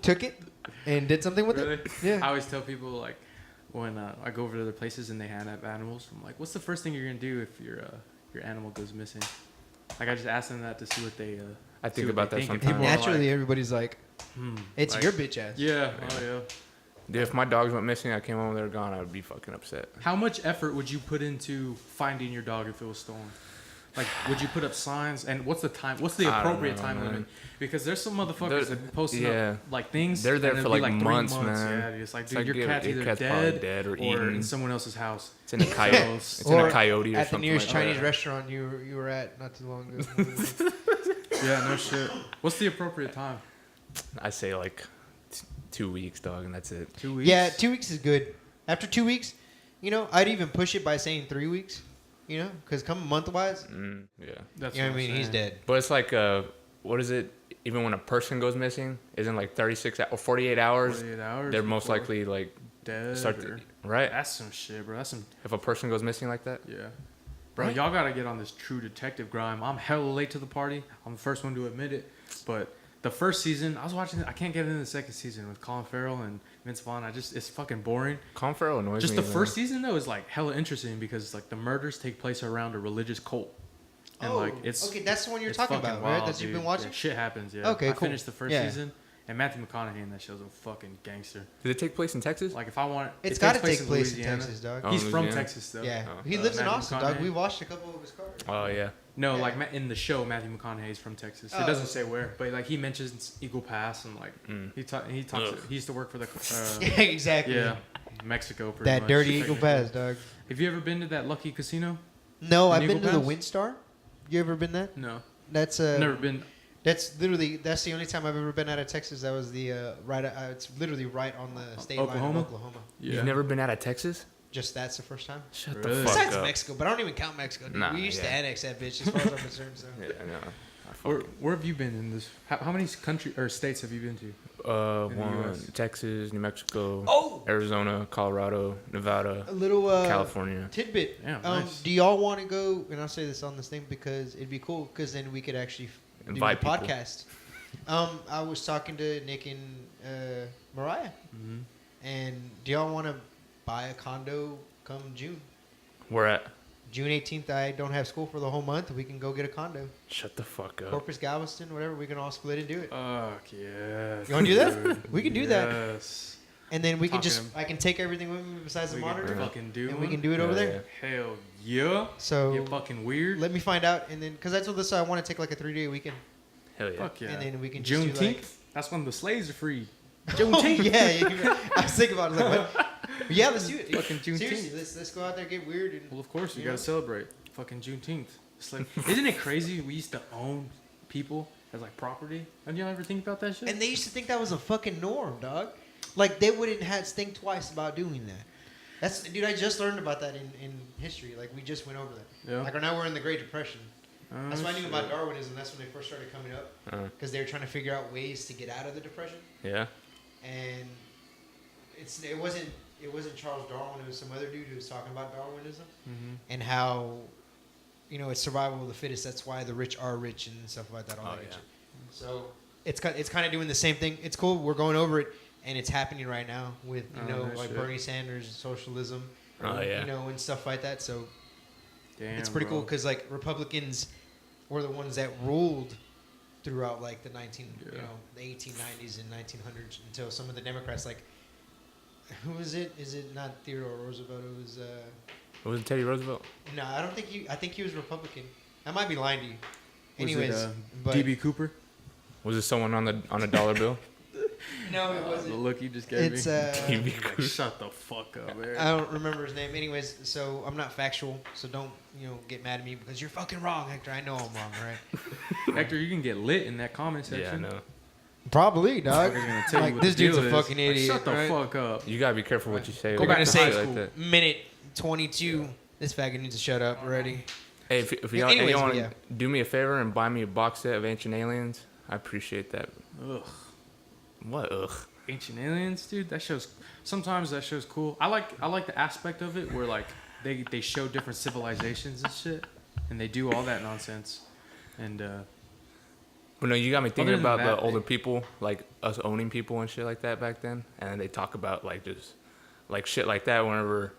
took it and did something with Really? it. Yeah. I always tell people like when I go over to other places and they have animals, I'm like, what's the first thing you're gonna do if your animal goes missing? Like I just ask them that to see what they. I see think what about they that think. sometimes. People are Naturally, like, everybody's like, "It's like- your bitch ass." Yeah. Oh yeah. Dude, if my dogs went missing, I came home, they were gone, I would be fucking upset. How much effort would you put into finding your dog if it was stolen? Like, would you put up signs? And what's the time? What's the I don't appropriate know, time man. limit? Because there's some motherfuckers There's- that posting yeah. up like things. They're there and for it'll be like 3 months, man. Yeah, it's like, It's dude, like your cat's either probably dead, dead or or eaten. in someone else's house. It's in a coyote. It's in Or a coyote or At the something nearest like Chinese that. restaurant you were at not too long ago. Yeah, no shit. What's the appropriate time? I say like 2 weeks, dog, and that's it. 2 weeks. Yeah, 2 weeks is good. After 2 weeks, I'd even push it by saying 3 weeks. Because come month wise, Yeah. That's you know what I I'm mean. He's saying. dead. But it's like, what is it? Even when a person goes missing, isn't like 36 or 48 hours? 48 hours. They're most before likely like dead. start or- to, right? That's some shit, bro. That's some. If a person goes missing like that, Yeah. Bro, Right. y'all gotta get on this true detective grind. I'm hella late to the party. I'm the first one to admit it. But the first season, I was watching it. I can't get into the second season with Colin Farrell and Vince Vaughn. it's fucking boring. Colin Farrell annoys Just me. the first season though is like hella interesting because like the murders take place around a religious cult. And like it's okay. That's the one you're it's talking fucking about, right? wild, That you've dude. been watching. Yeah, shit happens, yeah. Okay, I cool. finished the first Yeah. season and Matthew McConaughey in that show's a fucking gangster. Did it take place in Texas? Like if I want It's it got to takes take place in Louisiana. Texas, dog. Oh, He's from Louisiana? Texas though. Yeah, Oh. he lives in Matthew Austin, dog. McConaughey. We watched a couple of his cars. Oh yeah. No, Yeah. like in the show, Matthew McConaughey is from Texas. It Oh. doesn't say where, but like he mentions Eagle Pass and like he talks. Ugh. He used to work for the Yeah, exactly. yeah Mexico. Pretty That much. dirty Eagle Pass, dog. Have you ever been to that Lucky Casino? No, In I've Eagle been to the Pass? WindStar. You ever been there? No, That's never been. That's the only time I've ever been out of Texas. That was the right. It's literally right on the state line Oklahoma? of Oklahoma. Yeah. You've never been out of Texas? Just that's the first time. Shut Really? the fuck Besides up. Mexico, but I don't even count Mexico. Dude. Nah, We used to yeah. annex that bitch as far as I'm concerned. So. Yeah, I know. Where have you been in this? How many country or states have you been to? In the One, US. Texas, New Mexico, Oh, Arizona, Colorado, Nevada, a little California. tidbit. Yeah, nice. Do y'all want to go? And I'll say this on this thing because it'd be cool. Because then we could actually Invite do a people. podcast. I was talking to Nick and Mariah, Mm-hmm. and do y'all want to buy a condo come June? Where at? June 18th, I don't have school for the whole month. We can go get a condo. Shut the fuck up. Corpus Galveston, whatever. We can all split and do it. Fuck yes. You wanna do that? dude. We can do that. Yes. And then we can just, Talking- I can take everything with me besides the We can monitor. fucking do And we one? can do it over Yeah, there. Hell yeah. So Get fucking weird. let me find out. And then, because I told this, I want to take like a 3-day weekend. Hell yeah. Fuck yeah. And then we can just Juneteenth. do like. That's when the slaves are free. Oh, yeah, yeah. I was thinking about it. Like, what? But yeah, let's do it. Fucking Juneteenth. Seriously, let's go out there, get weird. And, Well, of course, you Yeah. gotta celebrate fucking Juneteenth. It's like, isn't it crazy? We used to own people as like property. Did y'all ever think about that shit? and they used to think that was a fucking norm, dog. Like, they wouldn't have to think twice about doing that. Dude, I just learned about that in history. Like, we just went over that. Yeah. Like, now we're in the Great Depression. That's why I knew shit. about Darwinism. That's when they first started coming up. Because they were trying to figure out ways to get out of the Depression. Yeah. And it wasn't Charles Darwin. It was some other dude who was talking about Darwinism Mhm. and how, it's survival of the fittest. That's why the rich are rich and stuff like that. All Oh, that yeah. shit. So it's kind of doing the same thing. It's cool. We're going over it, and it's happening right now with like shit. Bernie Sanders, socialism, Oh, yeah. and stuff like that. So Damn, it's pretty bro. cool because like Republicans were the ones that ruled throughout like the the 1890s and 1900s until some of the Democrats like who is it? Is it not Theodore Roosevelt? It was Was it Teddy Roosevelt? no, I don't think I think he was Republican. I might be lying to you. Was Anyways, it, but DB Cooper? Was it someone on a dollar bill? no, it The wasn't. look you just gave It's me. DB Like, shut the fuck up, man. I don't remember his name. Anyways, so I'm not factual, so don't get mad at me because you're fucking wrong, Hector. I know I'm wrong, right? Hector, you can get lit in that comment Yeah, I section. know. Probably, dog. Motherfucker's gonna tell you Like what this the dude's deal a is. fucking Like, idiot. shut the right? fuck up. You gotta be careful what you say. Go with back to say shit like that. minute 22. This faggot needs to shut up already. Hey, if y'all, Anyways, want to yeah. do me a favor and buy me a box set of Ancient Aliens, I appreciate that. Ugh. What? Ugh. Ancient Aliens, dude. Sometimes that show's cool. I like the aspect of it where like they show different civilizations and shit, and they do all that nonsense. And But no, you got me thinking Other than about that, the older people, like us owning people and shit like that back then. And then they talk about like just like shit like that whenever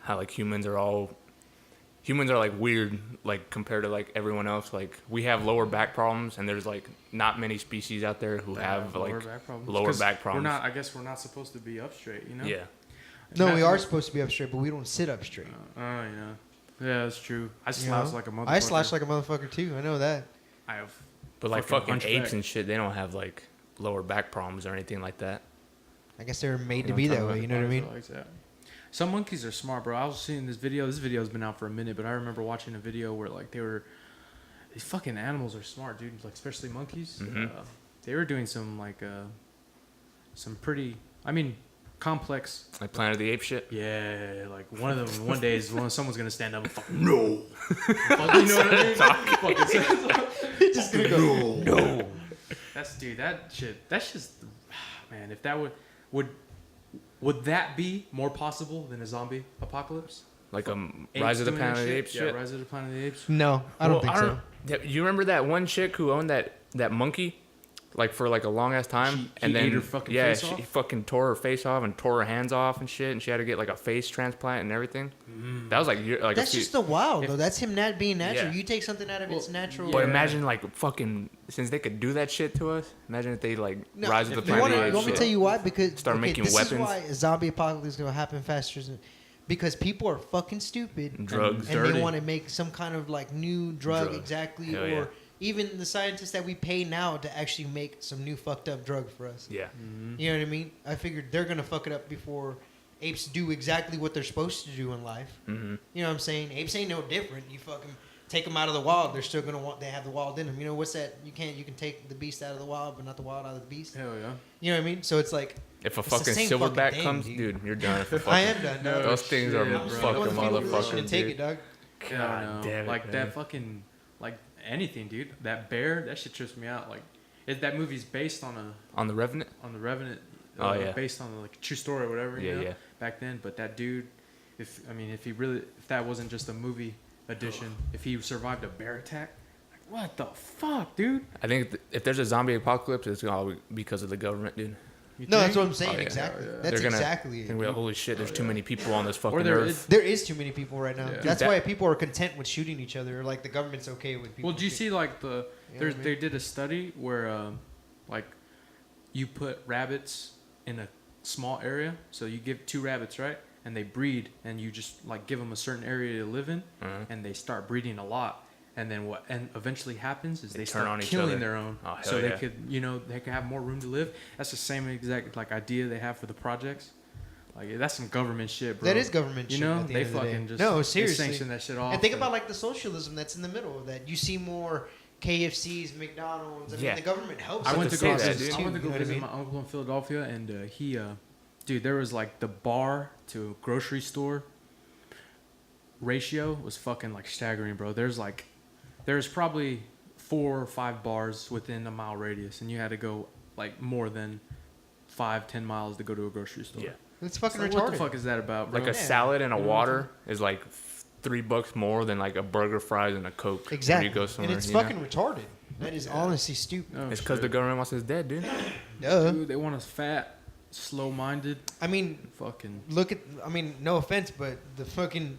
how like humans are like weird like compared to like everyone else. Like we have lower back problems and there's like not many species out there who have like lower back problems. I guess we're not supposed to be up straight, you know? Yeah. No, we are supposed to be up straight, but we don't sit up straight. Yeah, that's true. I slouch like a motherfucker. I slash like a motherfucker too. I know that. I have. But like Fucking fucking hunchback. apes and shit, they don't have like lower back problems or anything like that. I guess they were made to You be know, that talking way. You about know what I the mean? bars like that. Some monkeys are smart, bro. I was seeing this video. This video's been out for a minute, but I remember watching a video where like these fucking animals are smart, dude. Like especially monkeys. Mhm. They were doing some like some pretty, complex. Like Planet of the Apes shit. Yeah, like one of them. One day is when someone's gonna stand up and fucking no. Fuck, you know what I mean? Fucking says- Just gonna go no. That's dude. That shit. That's just man. If that would that be more possible than a zombie apocalypse? Like Apes Rise of the doing Planet that of the shit? Apes Yeah, shit. Rise of the Planet of the Apes. No, I don't think so. Yeah, you remember that one chick who owned that monkey, like for like a long ass time, He and then ate her fucking yeah, face she off? fucking tore her face off and tore her hands off and shit, and she had to get like a face transplant and everything. That was like That's just the wild, though. That's him not being natural. Yeah. You take something out of its natural. But Yeah. imagine like fucking since they could do that shit to us. Imagine if they like No, Rise of the if they Planet wanna- of the You want me Apes to tell shit. you why? Because Start making this weapons. is why a zombie apocalypse is gonna happen faster. Because people are fucking stupid. And drugs. And dirty. they want to make some kind of like new drug, Drug. exactly, Hell or yeah. even the scientists that we pay now to actually make some new fucked up drug for us. Yeah, You know what I mean? I figured they're gonna fuck it up before apes do exactly what they're supposed to do in life. mm-hmm. You know what I'm saying? Apes ain't no different. You fucking take them out of the wild, they're still gonna want. They have the wild in them. You know what's that? You can take the beast out of the wild, but not the wild out of the beast. Hell yeah. You know what I mean? So it's like if a It's the fucking same silverback fucking thing, comes, dude. dude, you're done. For fucking, I am done. No, dog. Those things are shit, bro. fucking Go in the fetal position motherfuckers. and take dude. it, dog. Yeah, I know. damn it, like man. that fucking like anything, dude. That bear, that shit trips me out. Like, that movie's based on On the Revenant. the Revenant. Oh, yeah. Based on like a true story or whatever. Yeah, you know, yeah. Back then, but that dude, if that wasn't just a movie edition, if he survived a bear attack, like what the fuck, dude? I think if there's a zombie apocalypse, it's all because of the government, dude. You No, that's think? what I'm saying. Oh, yeah. Exactly. Yeah, yeah. That's They're gonna exactly think it. we're like, holy shit, there's too many people on this fucking there earth. There is too many people right now. Yeah. That's Dude, why people are content with shooting each other. Like the government's okay with people. Well, do you see like You know what I mean? they did a study where like you put rabbits in a small area, so you give 2 rabbits, right, and they breed, and you just like give them a certain area to live in, Mhm. and they start breeding a lot. And then what eventually happens is They they turn start on each killing other. their own, Oh, hell so they yeah. could they can have more room to live. That's the same exact like idea they have for the projects. Like that's some government shit, bro. That is government You shit. know at the they end of the day. fucking just No, they seriously. sanction that shit off. And think about like the socialism that's in the middle of that. You see more KFCs, McDonald's. I Yeah. mean, the government helps. I I was went to to say go that, visit. dude. I went to You go know what I visit mean? my uncle in Philadelphia, and he, dude, there was like the bar to grocery store ratio was fucking like staggering, bro. There's probably 4 or 5 bars within a mile radius, and you had to go like more than 5-10 miles to go to a grocery store. Yeah. It's It's fucking like, retarded. what the fuck is that about, bro? Like a Yeah. salad and a You know water is like $3 more than like a burger, fries, and a Coke. Exactly. When you go somewhere, And it's you know? fucking retarded. That is honestly stupid. Oh, It's because the shit. government wants us dead, dude. Duh. Dude, they want us fat, slow-minded, I mean, fucking. look at. I mean, no offense, but the fucking,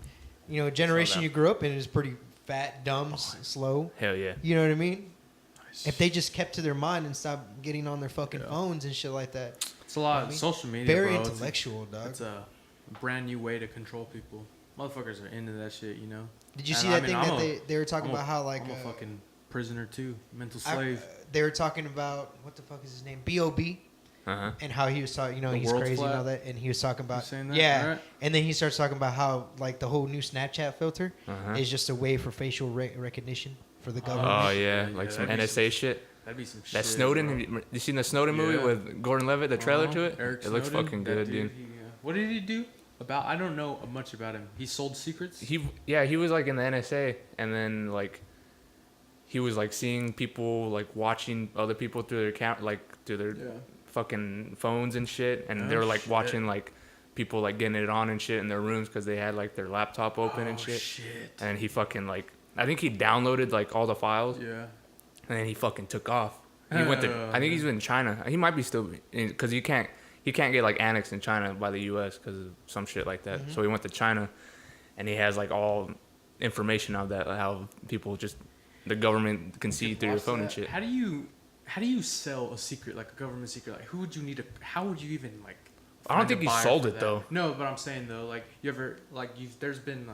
generation that. you grew up in is pretty fat, dumb, slow. Hell yeah. You know what I mean? Nice. If they just kept to their mind and stopped getting on their fucking phones and shit like that. It's a lot I of mean, social media, Very bro. intellectual, dog. It's a brand new way to control people. Motherfuckers are into that shit, you know. Did you And see I that mean, thing I'm that they were talking I'm about how like I'm a fucking prisoner too, mental I- slave. they were talking about what the fuck is his name? B.O.B. Uh-huh. and how he was talking, The he's world's crazy flat? and all that, and he was talking about saying that? yeah, Alright. and then he starts talking about how like the whole new Snapchat filter Uh-huh. is just a way for facial recognition for the government. Oh, yeah. Yeah, Like some that'd be NSA shit. That'd be some shit. That Snowden, bro. you seen the Snowden movie Yeah. with Gordon Levitt, the trailer Uh-huh. to it? Eric It looks Snowden, fucking that good, dude. What did he do? I don't know much about him. He sold secrets. He was like in the NSA, and then like he was like seeing people like watching other people through their through their Yeah. fucking phones and shit, and Oh, they were like shit. watching like people like getting it on and shit in their rooms because they had like their laptop open and Oh, shit. And he fucking like I think he downloaded like all the files, Yeah. and then he fucking took off. He went to I think he's in China. He might be still because he can't get like annexed in China by the U.S. because of some shit like that. Mm-hmm. So he went to China, and he has like all information of that, how people just the government can see through your Watch phone and that. shit. How do you sell a secret, like a government secret? Like, who would you need to? How would you even like? I don't find think a he buyer sold for it, that? though. No, but I'm saying though, like you ever like there's been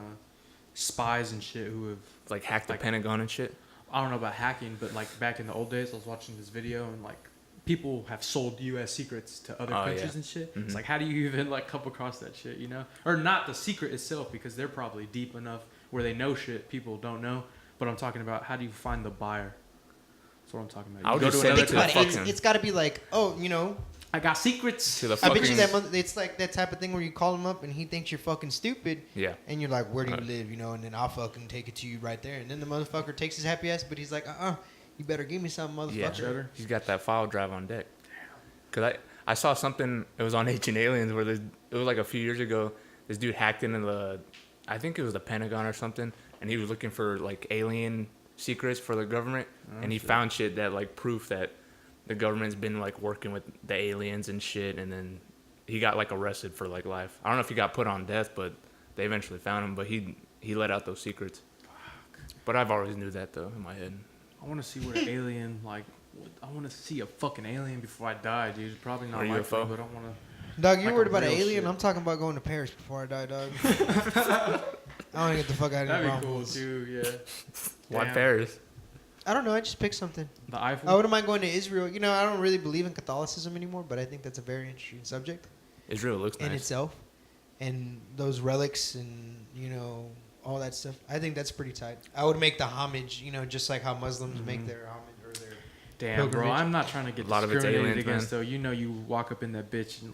spies and shit who have Like hack the like- Pentagon and shit. I don't know about hacking, but like back in the old days, I was watching this video and like people have sold U.S. secrets to other Oh, countries yeah. and shit. Mhm. It's like how do you even like come across that shit, you know? Or not the secret itself because they're probably deep enough where they know shit people don't know. But I'm talking about how do you find the buyer? That's what I'm talking about. I would go just to send another it to the Think about country. it. It's got to be like, I got secrets. To the I fucking bet you that it's like that type of thing where you call him up and he thinks you're fucking stupid. yeah. And you're like, where do you Right. live? And then I'll fucking take it to you right there. And then the motherfucker takes his happy ass, but he's like, you better give me something, motherfucker. Yeah, Cheddar. he's got that file drive on deck. Cause I saw something. It was on Ancient Aliens where it was like a few years ago. This dude hacked into I think it was the Pentagon or something, and he was looking for like alien secrets for the government, and he found shit that like proof that the government's been like working with the aliens and shit, and then he got like arrested for like life. I don't know if he got put on death, but they eventually found him. But he let out those secrets. But I've always knew that though in my head. I want to see what an alien like. I want to see a fucking alien before I die, dude. Probably not Or my UFO. thing, but I want to. Dog, you're Like worried a about an real alien? shit. I'm talking about going to Paris before I die, dog. I want to get the fuck out of here. That'd be cool too. Yeah. Why Damn. Paris? I don't know. I just picked something. The Eiffel. I wouldn't mind going to Israel. I don't really believe in Catholicism anymore, but I think that's a very interesting subject Israel looks in nice. itself. And those relics and, all that stuff. I think that's pretty tight. I would make the homage, just like how Muslims make their homage or their... Damn, bro. pilgrimage. I'm not trying to get A lot of it's discriminated aliens, against, man. though. You walk up in that bitch and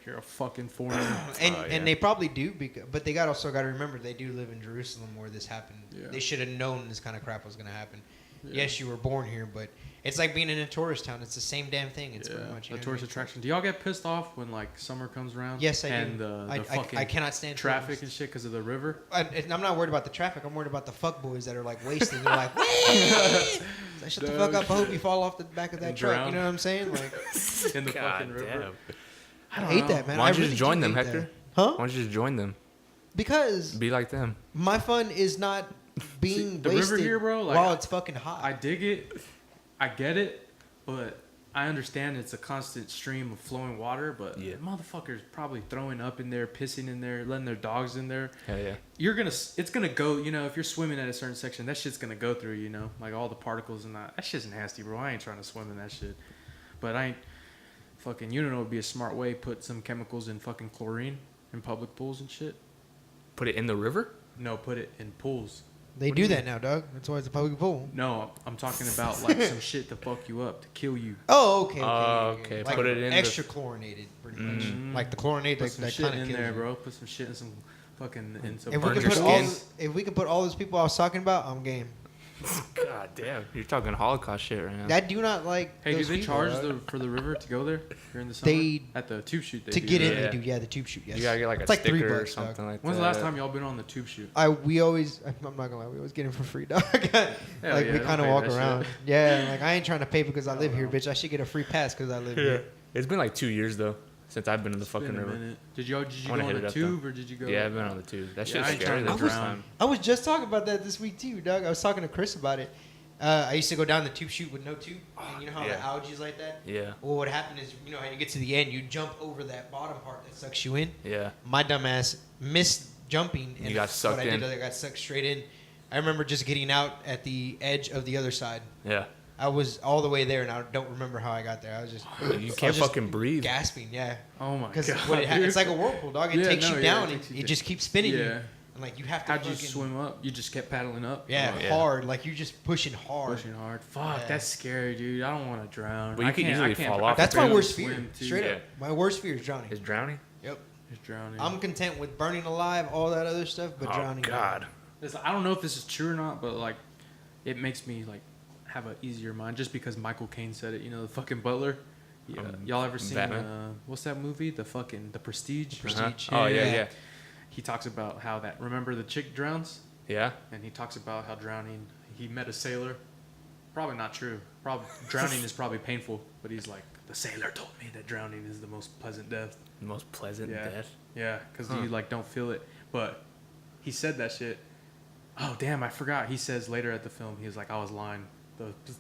you're a fucking foreigner. And Oh, yeah. and they probably do, but they also got to remember they do live in Jerusalem where this happened. Yeah. They should have known this kind of crap was going to happen. Yeah. Yes, you were born here, but it's like being in a tourist town. It's the same damn thing. It's pretty much a know what I tourist mean? attraction. Do y'all get pissed off when like summer comes around? Yes, I and do. the fucking I cannot stand traffic tourists. and shit because of the river. And I'm not worried about the traffic. I'm worried about the fuck boys that are like wasting. They're like, "Wait!" Like, shut the fuck up! I hope you fall off the back of that And truck. drown. You know what I'm saying? Like, In the God fucking river. damn. I don't hate know. that, man. Why I don't you really just join do them, hate Hector? that. Huh? Why don't you just join them? Because Be like them. my fun is not being See, the river wasted here, bro, like, while it's fucking hot. I dig it. I get it, but I understand it's a constant stream of flowing water. But Yeah. motherfuckers probably throwing up in there, pissing in there, letting their dogs in there. Hell yeah. It's gonna go. If you're swimming at a certain section, that shit's gonna go through. Like all the particles and that. That shit's nasty, bro. I ain't trying to swim in that shit. But I ain't fucking. You don't know, it'd be a smart way. Put some chemicals in fucking chlorine in public pools and shit. Put it in the river? No, put it in pools. They What do do you that now, dog. That's why it's a public pool. No, I'm talking about like some shit to fuck you up, to kill you. Oh, okay. Okay, Like put it in the- extra chlorinated, pretty much. Mhm. Like the chlorinated, Put some that shit kind of in there, bro. Put some shit in some fucking. In some If we Burn can your put all, skin. if we can put all those people I was talking about, I'm game. God damn, you're talking Holocaust shit right now. I do not like. Hey, do those they people, charge dog. for the river to go there during the summer? They At the tube shoot. They to do, get right? in. Yeah. They do. Yeah, the tube shoot. Yes. You gotta get like It's a like sticker $3, or dog. something like When's that. the last time y'all been on the tube shoot? We always. I'm not gonna lie. We always get in for free, dog. like yeah, we don't kind of pay walk that around. shit. Yeah, like I ain't trying to pay because I live Oh, here, no. bitch. I should get a free pass because I live Yeah. here. It's been like 2 years though since I've been in the It's been fucking a river. minute. Did you I go wanna on hit a it up, tube or did you go? Yeah, I've been on the tube. That Yeah, shit's I ain't scary trying the to first drown. time. I was just talking about that this week too, Doug. I was talking to Chris about it. I used to go down the tube chute with no tube, and you know how yeah. the algae's like that. Yeah, Well, what happened is, you know how you get to the end, you jump over that bottom part that sucks you in. yeah. My dumb ass missed jumping, and You got sucked what I in. did, I got sucked straight in. I remember just getting out at the edge of the other side. Yeah. I was all the way there, and I don't remember how I got there. I was just You can't fucking breathe. gasping, yeah. Oh my Because god. it's like a whirlpool, dog. It Yeah, takes no, you yeah, down, it and takes you it down. just keeps spinning you. Yeah. And like you have to. How'd you fucking- swim up? You just kept paddling up? Yeah, Oh, yeah. hard. Like you're just pushing hard. Pushing hard. Fuck, Yeah. that's scary, dude. I don't want to drown. Well, you I could can't- easily I can't- fall I off. can That's my barely worst fear. swim, too. Straight Yeah. up, my worst fear is drowning. Is drowning? Yep. Just drowning. I'm content with burning alive, all that other stuff, but Oh drowning. God. I don't know if this is true or not, but like, it makes me like have an easier mind just because Michael Caine said it. You know, the fucking butler. Yeah. Y'all ever seen Batman? what's that movie? The Prestige. Uh-huh. Oh yeah. He talks about how that. Remember the chick drowns, Yeah. and he talks about how drowning. He met a sailor. Probably not true. Probably drowning is probably painful, but he's like, the sailor told me that drowning is the most pleasant death. The most pleasant Yeah. death. Yeah, because Huh. you like don't feel it. But he said that shit. Oh damn, I forgot. He says later at the film, he was like, I was lying.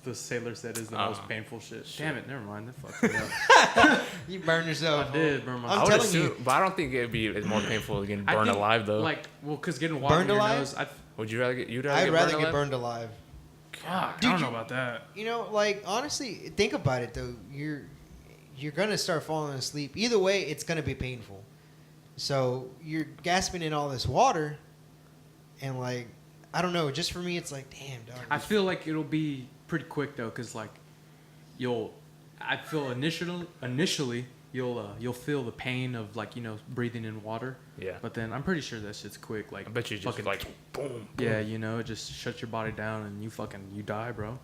The sailor said is the most painful shit. Damn it, never mind. That fucked me up. You burn yourself. I did burn my. I'm I would telling assume, you. but I don't think it'd be as more painful getting I burned think, alive though. Like, well, because getting water Burned in your alive? nose, Would you rather get? You'd rather I'd get rather burned get alive? burned alive. fuck, Dude, I don't know you- about that. You know, like honestly, think about it though. You're gonna start falling asleep. Either way, it's gonna be painful. So you're gasping in all this water, and like I don't know. Just for me, it's like damn, dog. I feel like it'll be pretty quick though, because like I feel initially you'll feel the pain of like breathing in water. Yeah. But then I'm pretty sure that shit's quick. Like I bet you just fucking, like boom. yeah, it just shuts your body down and you die, bro.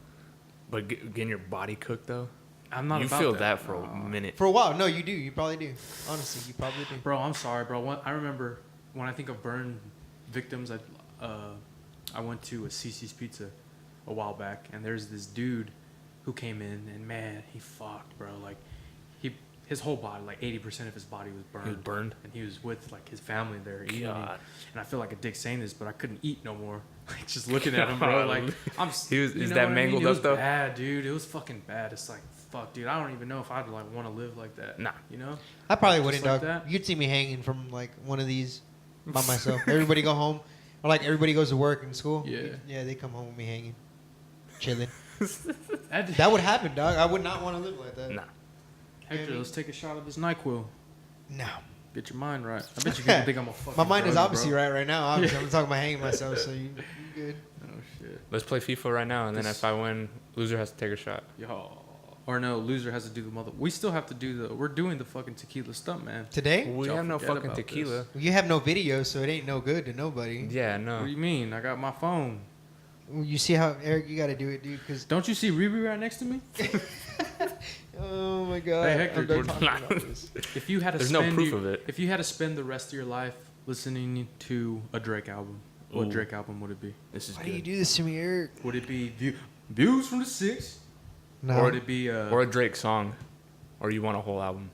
But getting your body cooked though, I'm not. you about feel that, that for Nah. a minute. For a while, no, you do. You probably do. Honestly, you probably do. Bro, I'm sorry, bro. I remember when I think of burn victims, I went to a CC's Pizza a while back, and there's this dude who came in, and man, he fucked, bro. Like, his whole body, like 80% of his body was burned. He was burned? And he was with, like, his family there eating. God. And I feel like a dick saying this, but I couldn't eat no more. Like, just looking at him, bro. Like, Is that mangled it up, was though? bad, dude. It was fucking bad. It's like, fuck, dude. I don't even know if I'd, like, want to live like that. Nah. You know? I probably Just wouldn't, like dog. that? You'd see me hanging from like one of these by myself. Everybody go home, or like everybody goes to work and school. Yeah. Yeah, they come home with me hanging, chilling. That, That would happen, dog. I would not want to live like that. Nah. Hector, let's take a shot of this NyQuil. No. Get your mind right. I bet you people think I'm a fucking My mind is druggie, obviously bro. right now. Obviously, I'm talking about hanging myself, so you good. Oh, shit. Let's play FIFA right now, and then This- if I win, loser has to take a shot. Yo. Or no, loser has to do the mother. We still have to do we're doing the fucking tequila stunt, man. Today? We Y'all have no forget fucking about tequila. You have no video, so it ain't no good to nobody. Yeah, What no. do you mean? I got my phone. You see how, Eric, you got to do it, dude, because... Don't you see Riri right next to me? Oh, my God. Hey, Hector, I'm done we're talking about this. If you had to There's no spend proof of it. If you had to spend the rest of your life listening to a Drake album, what Ooh. Drake album would it be? This is Why do you good. do this to me, Eric? Would it be Views from the Six? No. Or would it be Or a Drake song, or you want a whole album.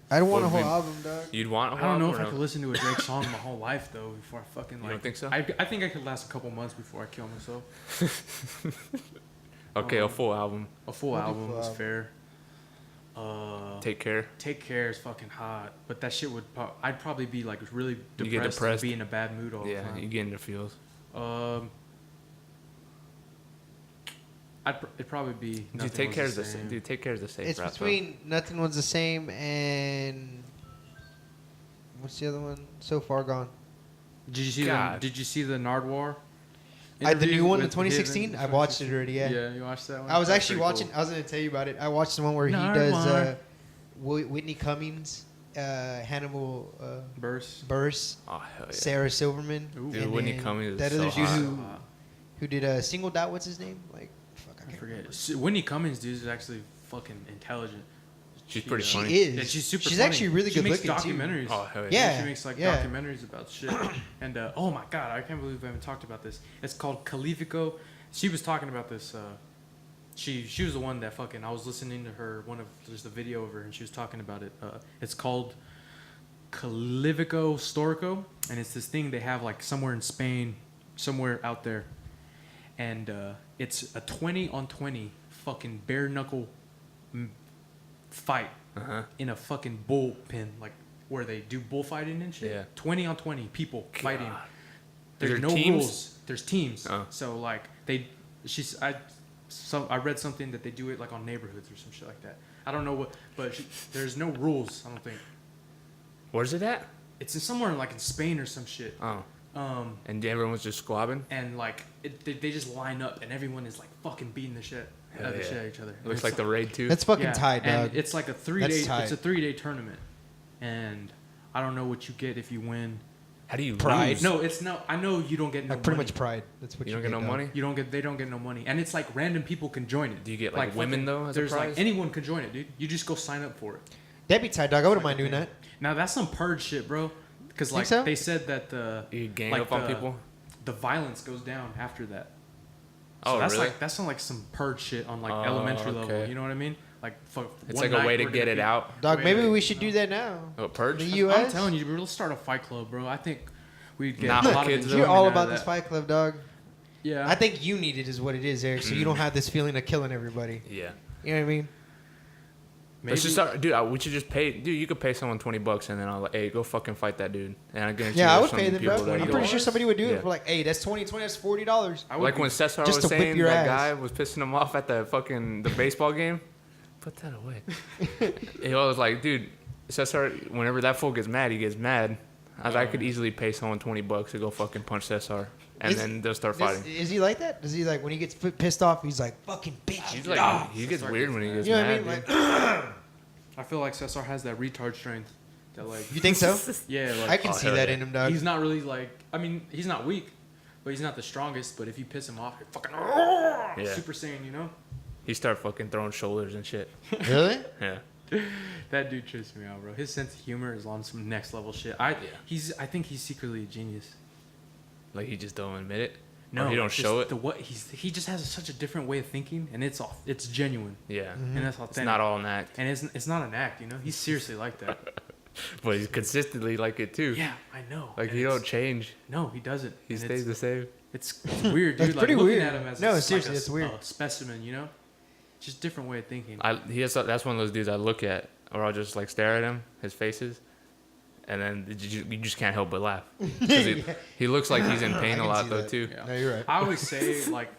I don't want a What whole would album, dog. You'd want a I whole don't know album. if I or could no? listen to a Drake song my whole life though before I fucking like. don't think so? I think I could last a couple months before I kill myself. Okay, a full album. A full We'll do album full is album. fair. Take care. Take Care is fucking hot, but that shit would. I'd probably be like really You get depressed, depressed. and be in a bad mood all Yeah, the you time. get in the feels. It'd probably be. Dude, Nothing take Was care the of the Same. dude. Take care of the safe It's rap, between Nothing Was the Same and... What's the other one? So Far Gone. Did you see God. Did you see the Nardwar? The new interview one, the with him 2016? I watched it already, yeah. Yeah, you watched that one. I was That's actually pretty watching... cool. I was going to tell you about it. I watched the one where he does Whitney Cummings, Hannibal Burst. Buress, Oh hell yeah. Sarah Silverman. Ooh. Dude, and Whitney then Cummings is that so other dude hot. who who did Singled Out. What's his name? Like, fuck, I I can't forget. remember. Whitney Cummings, dude, is actually fucking intelligent. She's pretty She funny. She is. Yeah, she's super She's funny. actually really she good makes looking documentaries. Oh, hell yeah. Yeah. She makes like yeah. documentaries about shit. And oh my god, I can't believe I haven't talked about this. It's called Califico. She was talking about this. She was the one that fucking. I was listening to her. There's a video of her, and she was talking about it. It's called Califico Storico, and it's this thing they have like somewhere in Spain, somewhere out there, and it's a 20-on-20 fucking bare knuckle fight in a fucking bullpen, like where they do bullfighting and shit. Yeah. 20-on-20 people fighting. God. There's Is there no teams? rules. There's teams. Oh. So like I read something that they do it like on neighborhoods or some shit like that. I don't know what, but there's no rules. I don't think. Where's it at? It's in somewhere like in Spain or some shit. Oh. And everyone was just squabbing? And like they just line up and everyone is like fucking beating the shit out of each other. Looks like the raid too. That's fucking yeah, tight, dog. and it's like a 3-day. That's tight. It's a 3-day tournament, and I don't know what you get if you win. How do you Pride. lose? No, it's no. I know you don't get no Like pretty money. much pride. That's what You don't get no dog. money? You don't get. They don't get no money, and it's like random people can join it. Do you get like women fucking- though as a There's prize? like anyone can join it, dude. You just go sign up for it. That'd be tight, dog. I wouldn't Like mind doing a that. thing. Now that's some purge shit, bro. Because like so? they said that You gang like up on people? the violence goes down after that. Oh, that's really? like that's not like some purge shit on like Oh, elementary level. okay. You know what I mean? Like fuck. It's one like a night way to we're get gonna it be- out. Dog, way maybe to- we should do that now. Oh, purge? The U.S. I'm telling you, bro, let's start a fight club, bro. I think we'd get Nah, a look, lot of kids, enjoyment You're all out of about this that. fight club, dog. Yeah. I think you need it is what it is, Eric, so you don't have this feeling of killing everybody. Yeah. You know what I mean? Let's just start, dude. We should just pay, dude. You could pay someone $20, and then I'll like, hey, go fucking fight that dude. And I guarantee Yeah, I there's would some pay them, people bro. that I'm go- pretty sure somebody would do Yeah. it for like, hey, that's 20, that's $40. I would Like be- when Cesar Just was to whip saying your that ass. guy was pissing him off at the baseball game. Put that away. He was like, dude, Cesar. Whenever that fool gets mad, he gets mad. I could easily pay someone $20 to go fucking punch Cesar, and Is- then they'll start fighting. Is he like that? Does he like when he gets pissed off? He's like fucking bitch. He's like, he gets Cesar weird gets when he mad. gets You know what I mad. mean? dude. Like, I feel like Cesar has that retard strength. That like. you think so? Yeah, like I can Oh, see hell that yeah. in him, dog. he's not really like. I mean, he's not weak, but he's not the strongest. But if you piss him off, you're fucking Yeah. Super Saiyan, you know. He started fucking throwing shoulders and shit. Really? Yeah. That dude trips me out, bro. His sense of humor is on some next level shit. I think he's secretly a genius. Like he just don't admit it. No, Or he don't just show it. He just has such a different way of thinking, and it's genuine, Yeah. and that's authentic. It's not all an act, and it's not an act, you know. He's seriously like that. but he's consistently like it too. Yeah, I know. Like And he don't it's- change. No, he doesn't. He And stays the same. It's weird, dude. That's like pretty looking weird. at him as No, like seriously, a, it's weird. a specimen, you know. Just different way of thinking. That's one of those dudes I look at, or I'll just like stare at him, his faces, and then you just can't help but laugh. 'Cause he looks like he's in I pain can a lot see though that. too. Yeah. No, you're right. I always say like,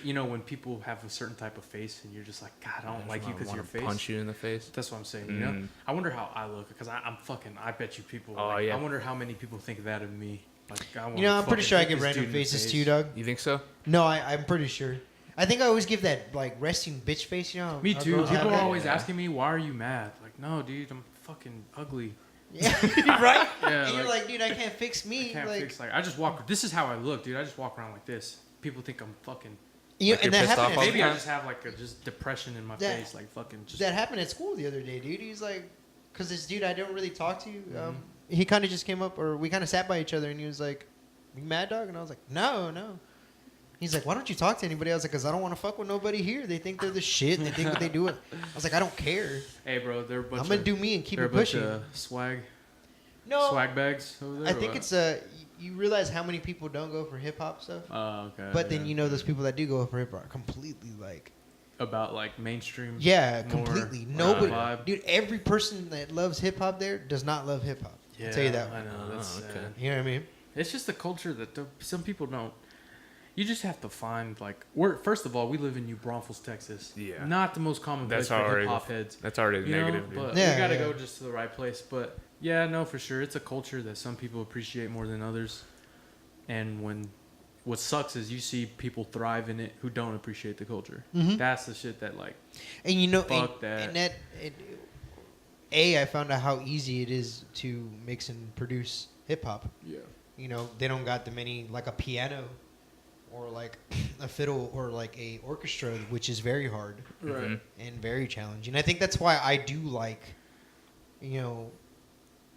you know, when people have a certain type of face, and you're just like, God, I don't like you because I your wanna face. punch you in the face. That's what I'm saying. You know, I wonder how I look because I'm fucking. I bet you people. Oh, like, yeah. I wonder how many people think that of me. Like, You know, I'm pretty sure I get random faces too, dog. You think so? No, I'm pretty sure. I think I always give that like resting bitch face. You know. Me how too. girls have People are that. always asking me, "Why are you mad?" Like, no, dude, I'm fucking ugly. Yeah, right. Yeah, and you're like- like, dude, I can't fix me. I can't like, fix like I just walk. This is how I look, dude. I just walk around like this. People think I'm fucking. you Like and you're that pissed off happened. all At, the Maybe I time? just have like a just depression in my That- face, like fucking just. that happened at school the other day, dude. He's like, because this dude I don't really talk to. He kind of just came up, or we kind of sat by each other, and he was like, "You mad, dog?" And I was like, "No, no." He's like, "Why don't you talk to anybody?" I was like, "Cause I don't want to fuck with nobody here. They think they're the shit. They think what they do." I was like, "I don't care. Hey, bro, they're a bunch I'm gonna of, do me and keep they're it a bunch pushing." of swag No, bags over there. I or think what? it's you realize how many people don't go for hip hop stuff, Oh, okay. but then yeah. you know those people that do go for hip hop are completely like. About like mainstream. Yeah, more, completely. uh, Nobody, vibe. dude. Every person that loves hip hop there does not love hip hop. Yeah, I'll tell you that. I know. That's okay. sad. You know what I mean? It's just the culture that some people don't. You just have to find like first of all, we live in New Braunfels, Texas. Yeah. Not the most common place That's for already hip hop heads. That's already You know, negative, dude. but Yeah, we gotta yeah. go just to the right place. But yeah, no, for sure, it's a culture that some people appreciate more than others. And what sucks is you see people thrive in it who don't appreciate the culture. Mhm. That's the shit that like. And you know, Fuck that. And that, I found out how easy it is to mix and produce hip hop. Yeah. You know, they don't got the many like a piano. or like a fiddle or like a orchestra, which is very hard Right. and very challenging. I think that's why I do like,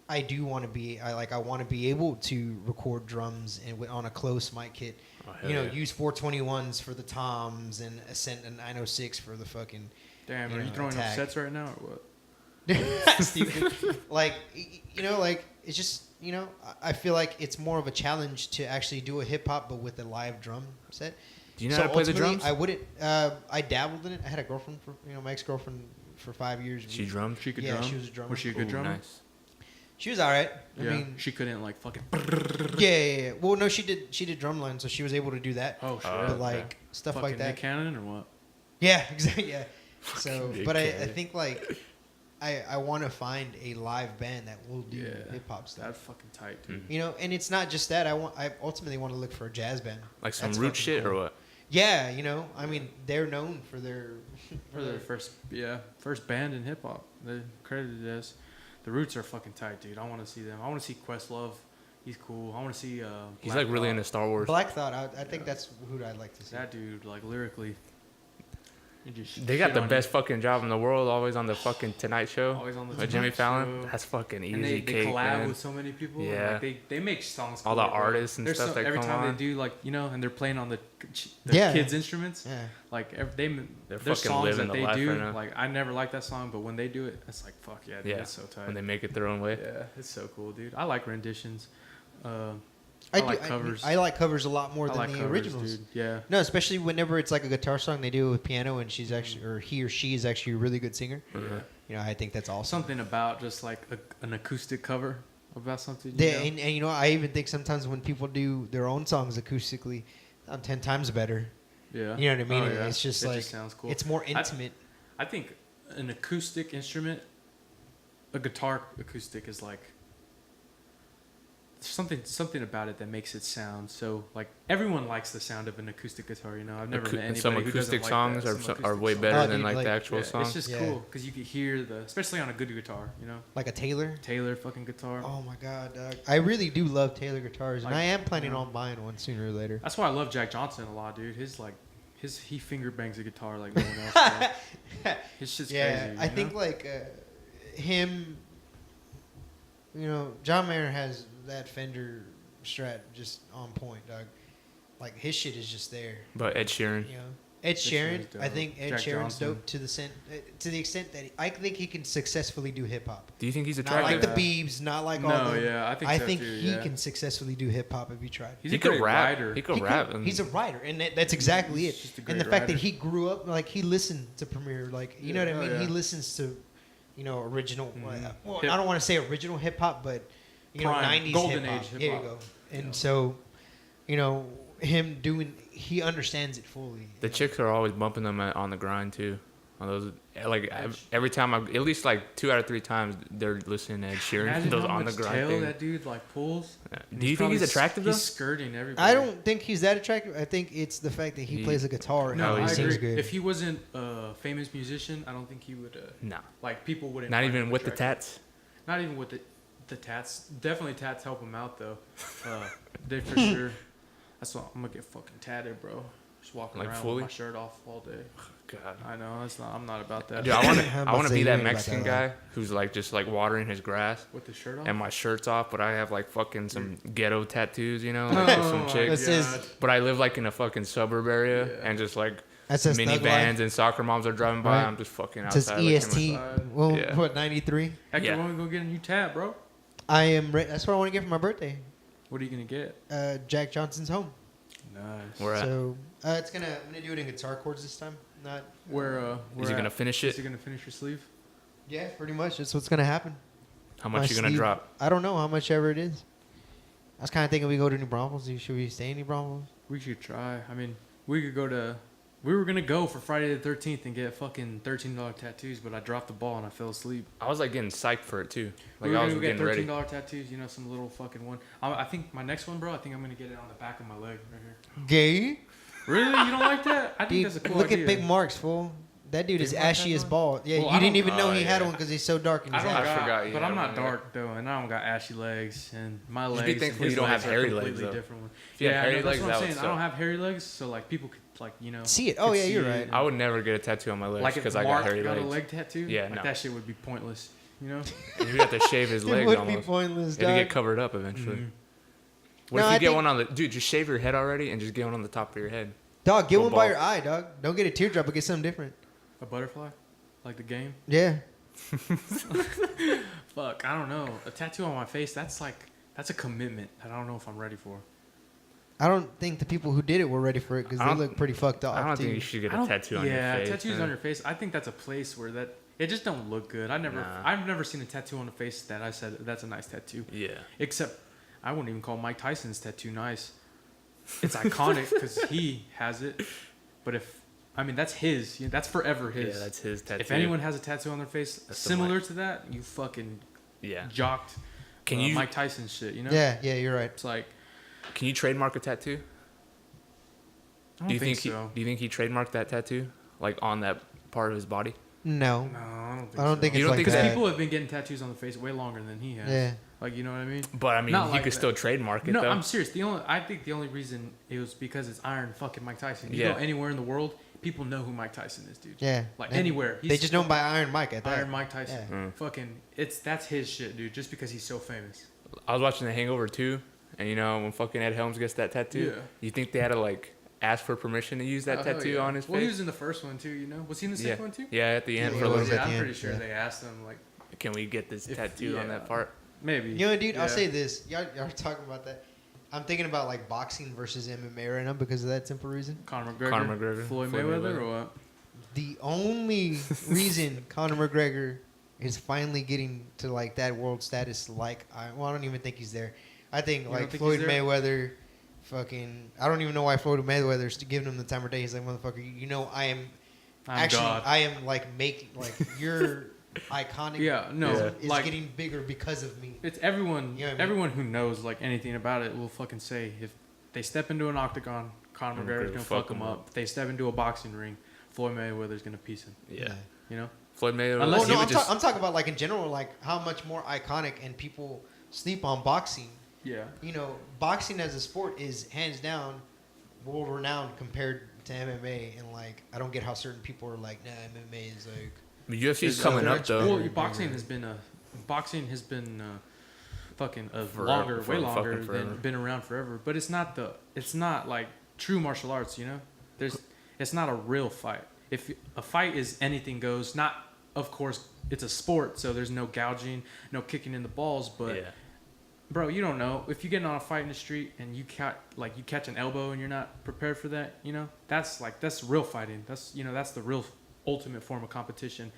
I do want to be. I want to be able to record drums and on a close mic kit. Oh, hell yeah. Use 421s for the toms and Ascent and 906 for the fucking. Damn, are you throwing up sets right now or what? Stupid. Like it's just I feel like it's more of a challenge to actually do a hip hop but with a live drum set. Do you know how to play the ultimately, drums? I wouldn't. I dabbled in it. I had a girlfriend for my ex-girlfriend for 5 years. She drummed? She could Yeah, drum? she was a drummer. Was she a good Ooh, drummer? nice. She was all right. I Yeah. mean, She couldn't like fucking. yeah. Well, no, she did drumline, so she was able to do that. Oh shit. But okay. like stuff fucking like that. Nick Cannon or what? Yeah, exactly. Yeah. So, Nick but I Cannon. think like I want to find a live band that will do Yeah. hip hop stuff. That's fucking tight, dude. And it's not just that. I ultimately want to look for a jazz band. Like some That's root fucking shit cool. or what? Yeah, I mean, they're known for their For their first band in hip hop, they're credited as. The Roots are fucking tight, dude. I want to see them. I want to see Questlove. He's cool. I want to see. He's Black like really Thought. into Star Wars. Black Thought. I think that's who I'd like to see. That dude, like lyrically. he just They got shit the on best you. fucking job in the world, always on the fucking Tonight Show Always on the with Jimmy Tonight Fallon. Show. That's fucking easy And they cake, collab man. with so many people. Yeah. Like they make songs. All the cool, bro. artists and There's stuff that every come time on. they do like and they're playing on the Yeah. kids' instruments. Yeah. Like They're there's fucking songs living that the they life do. right now. Like I never liked that song, but when they do it, it's like fuck yeah, dude, Yeah, it's so tight. when they make it their own way. Yeah, it's so cool, dude. I like renditions. I like do. covers. I like covers a lot more I than like the covers, originals. dude. Yeah. No, especially whenever it's like a guitar song they do it with piano and she's actually or he or she is actually a really good singer. Yeah. I think that's awesome. Something about just like an acoustic cover about something. And I even think sometimes when people do their own songs acoustically, 10 times better. Yeah. You know what I mean? Oh, yeah. It's just It like sounds cool. it's more intimate. I think an acoustic instrument, a guitar acoustic, is like something about it that makes it sound so like everyone likes the sound of an acoustic guitar. I've never met anybody Some who doesn't acoustic like songs that. Some are way acoustic better Oh, than dude, like like- the actual Yeah, song. it's just cool because you can hear especially on a good guitar. Like a Taylor. Taylor fucking guitar. Oh my god, dog. I really do love Taylor guitars, and Like, I am planning on buying one sooner or later. That's why I love Jack Johnson a lot, dude. He finger bangs a guitar like no one else. Bro. His shit's Yeah, crazy. I think like him. John Mayer has that Fender Strat just on point, dog. Like his shit is just there. But Ed Sheeran, Ed Sheeran, Sheeran's dope. I think Ed Jack Sheeran's Johnson. dope to the extent that I think he can successfully do hip hop. do you think he's Not attractive? like the Biebs, not like all No, the. yeah, I think so too, he yeah. can successfully do hip hop if he tried. He's he a could great rap. writer. He could He rap. could. and- He's a writer, and that's exactly He's it. just a And the great fact writer. that he grew up, like he listened to Premier, like you know what I Yeah. mean. Oh, yeah. He listens to, original. Well, Hip- I don't want to say original hip hop, but Prime, 90s golden hip-hop. age There you hip-hop. go. And Yeah. so, him doing, he understands it fully. The chicks are always bumping them on the grind too. On those, like every time at least like 2 out of 3 times they're listening to Ed Sheeran. Imagine Those how on the much grind tail thing. that dude like pulls. And Do you think probably he's attractive though? He's skirting everybody. I don't think he's that attractive. I think it's the fact that he plays a guitar and No, he I he sings agree. good. If he wasn't a famous musician, I don't think he would. Nah, Like people wouldn't. not find even him with the attractive. tats. Not even with the tats. Definitely tats help him out though. They for sure. That's what I'm gonna get fucking tatted, bro. Just walking Like around fully? with my shirt off all day. God. I know that's not. I'm not about that. Dude, I I'm about want to to say be you that ain't about Mexican that guy who's like just like watering his grass With the shirt off. and my shirt's off, but I have like fucking some ghetto tattoos, like with some my chicks. This is- God. But I live like in a fucking suburb area Yeah. and just like That's his thug life. minivans and soccer moms are driving by. Right. I'm just fucking It says outside. looking at EST. side. Well, Yeah. what 93? Hector, Yeah. when we gonna get a new tat, bro? I am. That's what I want to get for my birthday. What are you gonna get? Jack Johnson's home. Nice. Where at? So I'm gonna do it in guitar chords this time. Not. Where Is he at? gonna finish Is it? he gonna finish your sleeve? Yeah, pretty much. That's what's gonna happen. How My much you gonna sleeve- drop? I don't know how much ever it is. I was kind of thinking we go to New Braunfels. Should we stay in New Braunfels? We should try. I mean, we could go to. We were gonna go for Friday the 13th and get fucking $13 tattoos, but I dropped the ball and I fell asleep. I was like getting psyched for it too. We Like were I was gonna get getting ready. $13 tattoos, some little fucking one. I think my next one, bro. I think I'm gonna get it on the back of my leg right here. Gay. Really? You don't like that? I think Dude, that's a cool look idea. at big marks, fool. That dude is Did he want ashy that as one? ball. Yeah, Well, you I didn't don't- even know Oh, he had yeah. one because he's so dark in I his don't ass. I got, forgot you but had I'm not one, yeah. dark though, and I don't got ashy legs, and my Just legs. be and thankful his you don't have legs are hairy completely legs, though. different one. If you had Yeah, hairy I know, legs, that's what that I'm would saying. I suck. don't have hairy legs, so like people could like See it. Oh, yeah, you're right. I would never get a tattoo on my legs Like if because I Mark got hairy got legs. a leg tattoo, Yeah, like no. that shit would be pointless. You know? And you'd have to shave his It legs would almost. be pointless, It'd dog. get covered up eventually. Mhm. What No, if you I get think- one on the dude? Just shave your head already and just get one on the top of your head. Dog, get Go one by bald. your eye, dog. Don't get a teardrop, but get something different. A butterfly, like the game. Yeah. Fuck, I don't know. A tattoo on my face, that's a commitment that I don't know if I'm ready for. I don't think the people who did it were ready for it because I they don't- look pretty fucked off. I don't too. think you should get I a don't- tattoo on your face. tattoos man. on your face. I think that's a place where that it just don't look good. Nah. I've never seen a tattoo on the face that I said that's a nice tattoo. Yeah. Except I wouldn't even call Mike Tyson's tattoo nice. It's iconic because he has it. But that's his. That's forever his. Yeah, that's his tattoo. If anyone has a tattoo on their face That's the similar Mike. to that, you fucking Yeah. jocked. Can you Mike Tyson shit? You know? Yeah, you're right. It's like can you trademark a tattoo? I don't Do you think, think so. do you think he trademarked that tattoo like on that part of his body? No. No, I don't think. I don't so. think You it's don't like think Because that. people have been getting tattoos on the face way longer than he has. Yeah. Like, you know what I mean? But I mean, Not he like could that. still trademark it No, though. I'm serious. I think the only reason it was because it's Iron fucking Mike Tyson. You Yeah. go anywhere in the world, people know who Mike Tyson is, dude. Yeah. Like And anywhere. They just know him by Iron Mike at that. Iron Mike Tyson. Yeah. Fucking, that's his shit, dude. Just because he's so famous. I was watching The Hangover 2, and you know when fucking Ed Helms gets that tattoo, Yeah. you think they had to like ask for permission to use that Oh, hell tattoo yeah. on his Well, he face? was in the first one too. You know, was he in the yeah, second one too? yeah, at the end Yeah, for a he little was bit. at I'm the pretty end, sure yeah. they asked him like Can we get this tattoo on yeah. that part? maybe. You know, dude, I'll Yeah. say this. Y'all are talking about that. I'm thinking about like boxing versus MMA right now because of that simple reason. Conor McGregor, Conor McGregor, Floyd Floyd Mayweather, Mayweather. or what? The only reason Conor McGregor is finally getting to like that world status, like I don't even think he's there. I think You like don't think Floyd he's there? Mayweather, fucking. I don't even know why Floyd Mayweather's giving him the time of day. He's like, motherfucker, you know, I am I'm God. I am like making like your iconic. Yeah, no, Yeah. is like getting bigger because of me. it's everyone. You know what I mean? Everyone who knows like anything about it will fucking say if they step into an octagon, Conor McGregor's gonna fuck them up. If they step into a boxing ring, Floyd Mayweather's gonna piece him. Yeah, You know? Floyd Mayweather. Unless Well, he no, would I'm, just I'm talking about like in general, like how much more iconic and people sleep on boxing. Yeah. You know, boxing as a sport is hands down world renowned compared to MMA, and like I don't get how certain people are like, nah, MMA is like. UFC's It's coming so up much- though. Well, boxing has been fucking Forever- longer, way fucking longer forever. than been around forever. But it's not like true martial arts. You know, it's not a real fight. If a fight is anything goes, not of course it's a sport, so there's no gouging, no kicking in the balls. But yeah, bro, you don't know if you get on a fight in the street and you catch an elbow and you're not prepared for that. You know, that's real fighting. That's the real ultimate form of competition.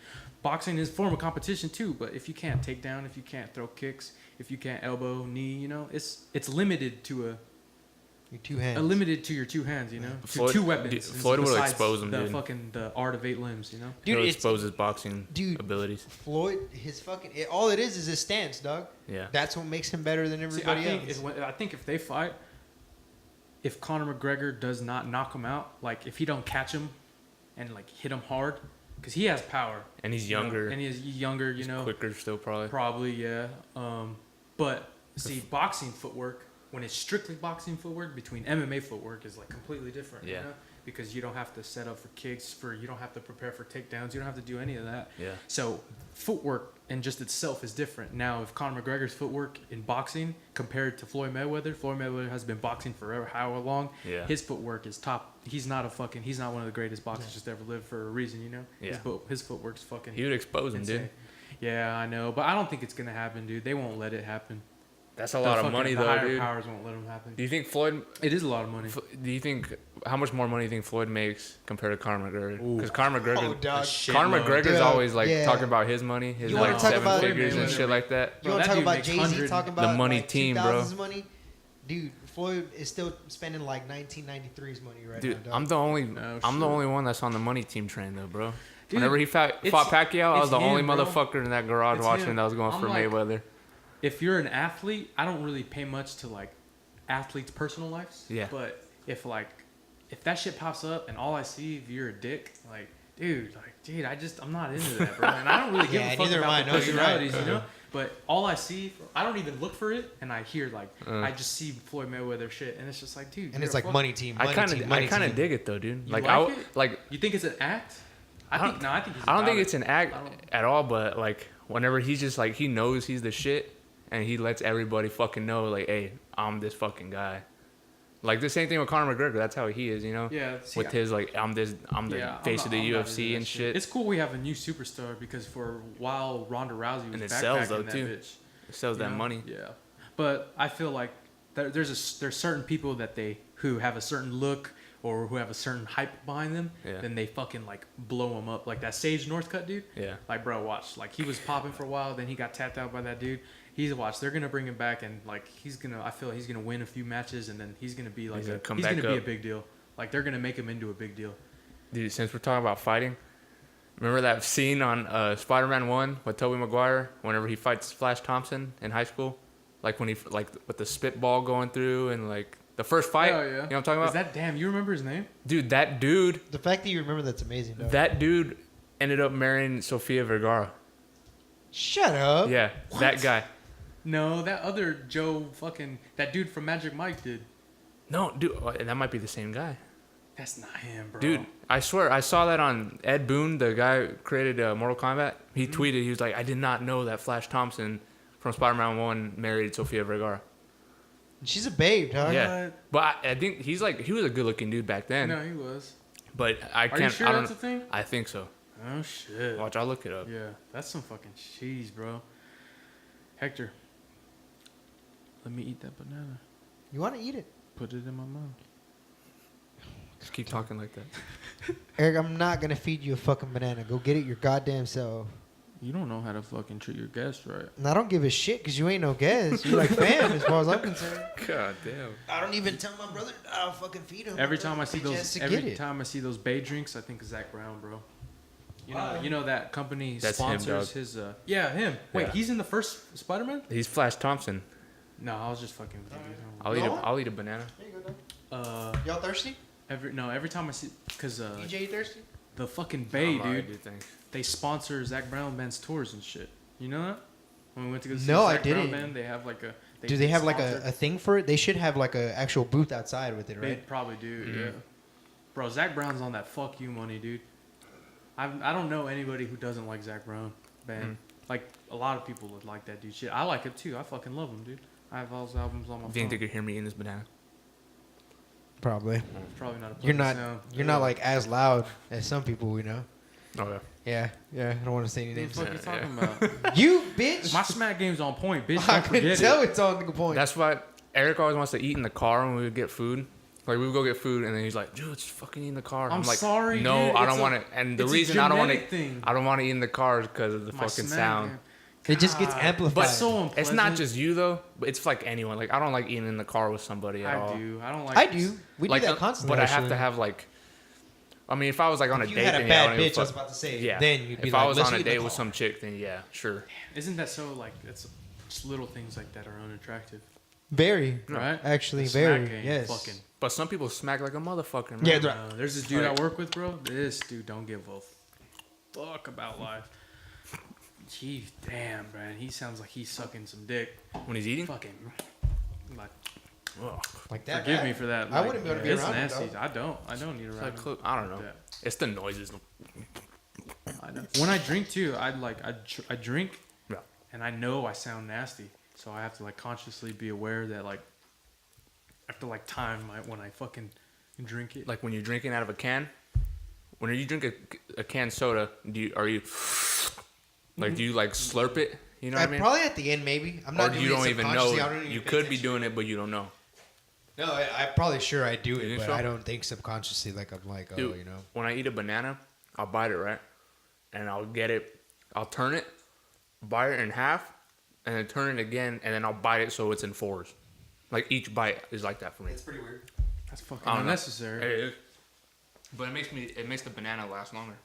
Boxing is a form of competition too, but if you can't take down, if you can't throw kicks, if you can't elbow, knee, you know, it's limited to Your two hands. limited to your two hands, you know, Floyd- to two weapons. dude, Floyd will besides expose him, the dude. fucking the art of 8 limbs, you know. Dude, he'll it's- expose his boxing Dude. abilities. Floyd, his fucking all it is his stance, dog. Yeah, That's what makes him better than See, everybody else. I think if they fight, if Conor McGregor does not knock him out, like if he don't catch him and like hit him hard, because he has power. and he's you know, younger, and he's younger, you he's know. quicker still probably. Probably, yeah. But see, boxing footwork, when it's strictly boxing footwork, between MMA footwork is like completely different. Yeah. You know? Because you don't have to set up for kicks, you don't have to prepare for takedowns, you don't have to do any of that. Yeah, So footwork in just itself is different. Now, if Conor McGregor's footwork in boxing compared to Floyd Mayweather has been boxing forever, however long. Yeah. His footwork is top. He's not one of the greatest boxers just ever lived for a reason, you know. Yeah. His footwork's fucking. he would expose him, insane. dude. Yeah, I know, but I don't think it's gonna happen, dude. They won't let it happen. That's a lot of money, the though, higher dude. powers won't let them happen. Do you think Floyd? It is a lot of money. Do you think how much more money do you think Floyd makes compared to Conor McGregor? Ooh. Because Conor Oh, McGregor, dog. Conor Shitload. McGregor's Dude, always like yeah. talking about his money, his You like wanna talk 7 about- figures and Mayweather. shit like that. You Bro, want that to talk dude about makes Jay Z 100 talking about money like team, bro. 2000s money? Dude, Floyd is still spending like 1993's money right Dude, now. I'm Dog. the only one that's on the money team train though, bro. Dude, Whenever he fought it's- Pacquiao, I was it's the only him, bro. motherfucker in that garage It's watching him. that was going I'm for like- Mayweather. If you're an athlete, I don't really pay much to like athletes' personal lives. Yeah. But if that shit pops up and all I see, if you're a dick, like dude, I'm not into that, bro. And I don't really give a fuck neither am I. about the No, you're right. personalities, you know. But all I see, I don't even look for it, and I hear like, I just see Floyd Mayweather shit, and it's just like, dude. And it's like money team. I kind of dig it though, dude. You Like it? You think it's an act? I think he's I don't think it. it's an act at all, but like whenever he's just like he knows he's the shit, and he lets everybody fucking know like, hey, I'm this fucking guy. Like the same thing with Conor McGregor. That's how he is, you know. Yeah. With his like, I'm the face of the UFC and shit. It's cool we have a new superstar because for a while Ronda Rousey was and it backpacking sells though that too. bitch. It sells that money. Yeah, but I feel like there's certain people who have a certain look or who have a certain hype behind them. Yeah. Then they fucking like blow them up, like that Sage Northcutt dude. Yeah. Like bro, watch. Like he was popping for a while, then he got tapped out by that dude. They're gonna bring him back, and like I feel like he's gonna win a few matches, and then he's gonna be like he's gonna be a big deal. Like they're gonna make him into a big deal. Dude, since we're talking about fighting, remember that scene on Spider-Man 1 with Tobey Maguire whenever he fights Flash Thompson in high school? Like when he like with the spitball going through and like the first fight. Oh, yeah. You know what I'm talking about? Is that damn? You remember his name? Dude, that dude. The fact that you remember that's amazing. Though. That dude ended up marrying Sofia Vergara. Shut up. Yeah, that guy. No, that other that dude from Magic Mike did. No, dude, that might be the same guy. That's not him, bro. Dude, I swear, I saw that on Ed Boon, the guy who created Mortal Kombat. He tweeted, he was like, I did not know that Flash Thompson from Spider-Man 1 married Sofia Vergara. She's a babe, dog. Yeah, but I think he was a good-looking dude back then. No, he was. But I can't. Are you sure that's a thing? I think so. Oh shit. Watch, I'll look it up. Yeah, that's some fucking cheese, bro. Hector, let me eat that banana. You want to eat it? Put it in my mouth. Just keep talking like that. Eric, I'm not going to feed you a fucking banana. Go get it your goddamn self. You don't know how to fucking treat your guests right. And I don't give a shit because you ain't no guest. You like fam as far as I'm concerned. God damn. I don't even tell my brother I'll fucking feed him. Every time I see those Bay drinks, I think of Zach Brown, bro. You know that company That's sponsors him, his. Yeah, him. Wait, Yeah. He's in the first Spider-Man? He's Flash Thompson. No, I was just fucking with you. I'll eat a banana. There you go, dog. Y'all thirsty? Every time I see, cause EJ, you thirsty? the fucking Bay, Alright, dude, thanks. they sponsor Zach Brown Band's tours and shit. You know that? When we went to go see No, I Zach Brown didn't. Band, they have like a. Do they have like sponsor- a thing for it? They should have like a actual booth outside with it, They right? probably do, Mm-hmm. yeah. Bro, Zach Brown's on that fuck you money, dude. I don't know anybody who doesn't like Zach Brown Band. Like a lot of people would like that dude. Shit, I like it too. I fucking love him, dude. I have all his albums on my Do you phone. think they could hear me eating this banana? Probably. It's probably not a You're pleasant not. sound. You're not like as loud as some people we know. Oh yeah. Yeah, yeah. I don't want to say any What the names. fuck you talking about? You bitch. My smack game's on point, bitch. I Don't can forget tell it. it's on the point. That's why Eric always wants to eat in the car when we would get food. Like we would go get food, and then he's like, "Dude, let's fucking eat in the car." I'm like, sorry, No, dude. I It's don't a- want to. And the it's a reason I don't want genetic thing. to, I don't want to eat in the car is because of the My fucking smack sound. game. It just gets God, amplified. But so It's unpleasant. not just you though, but it's like anyone. Like I don't like eating in the car with somebody at all. I do. I don't like. I do. We Like, do that constantly. but I have actually. to have like. I mean, if I was like on a If you date, had a then yeah, I bad don't give bitch, I was fuck. about to say. Yeah. Then you'd be If like, I was let's on a eat in the date with car. some chick, then yeah, sure. Isn't that so like it's just little things like that are unattractive, Very. right? Actually, The very. smack game, Yes. Fucking. But some people smack like a motherfucker, man. Yeah, they're- There's this dude I work with, bro. This dude don't give a fuck about life. Gee, damn, man. He sounds like he's sucking some dick. When he's eating. Fucking. Like, Ugh. Like that. forgive bad? me for that. I wouldn't be able to be it's around him, nasty. dog. I don't need It's around like, him. I don't know. Yeah. It's the noises. I know. When I drink too, I drink, Yeah. and I know I sound nasty, so I have to like consciously be aware that like I have to like time when I fucking drink it. Like when you're drinking out of a can. When you drink a canned soda, do you like slurp it? You know what I mean? Probably at the end, maybe. I'm Or not doing you it don't even subconsciously. know. I don't even You pay could be attention. doing it, but you don't know. No, I'm probably sure I do You it, think but so? I don't think subconsciously. Like I'm like, oh, Dude, you know. when I eat a banana, I'll bite it, right? And I'll get it. I'll turn it, bite it in half, and then turn it again, and then I'll bite it so it's in fours. Like each bite is like that for me. It's pretty weird. That's fucking I don't know. unnecessary. It is. But it makes the banana last longer.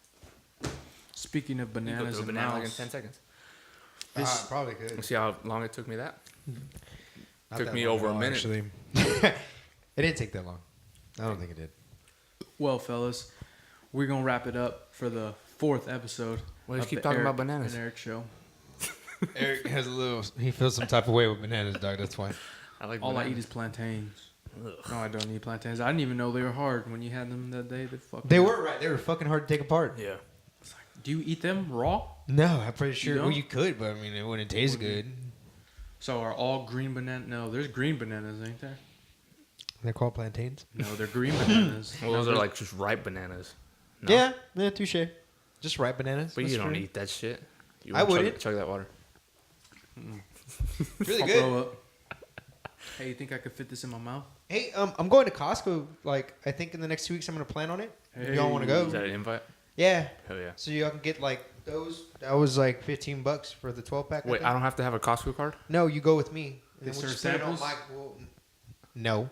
Speaking of You go bananas through a and banana like in mouths, 10 seconds. Probably could. Let's see how long it took me that. Not Took that me long over at a all, minute. Actually, it didn't take that long. I don't think it did. well, fellas, we're gonna wrap it up for the 4th episode. Well, let's of keep the talking Eric about bananas. and Eric show. Eric has a little. He feels some type of way with bananas, dog. That's why. I like All I bananas. eat is plantains. Ugh. No, I don't eat plantains. I didn't even know they were hard when you had them that day. They were right. They were fucking hard to take apart. Yeah. Do you eat them raw? No, I'm pretty sure. don't? Well, you could, but I mean, it wouldn't taste good. So are all green banana? No, there's green bananas, ain't there? They're called plantains. No, they're green bananas. Well, those are like just ripe bananas. No? Yeah, touche. Just ripe bananas. But That's you don't true. eat that shit. You I wanna wouldn't. chug that water. Really I'll good. throw up. Hey, you think I could fit this in my mouth? Hey, I'm going to Costco. Like, I think in the next 2 weeks, I'm gonna plan on it. If y'all want to Hey. go? Is that an invite? Yeah. Hell yeah. So y'all can get like those. That was like $15 for the 12-pack. Wait, I don't have to have a Costco card? No, you go with me. They And we'll serve just put it on samples? no.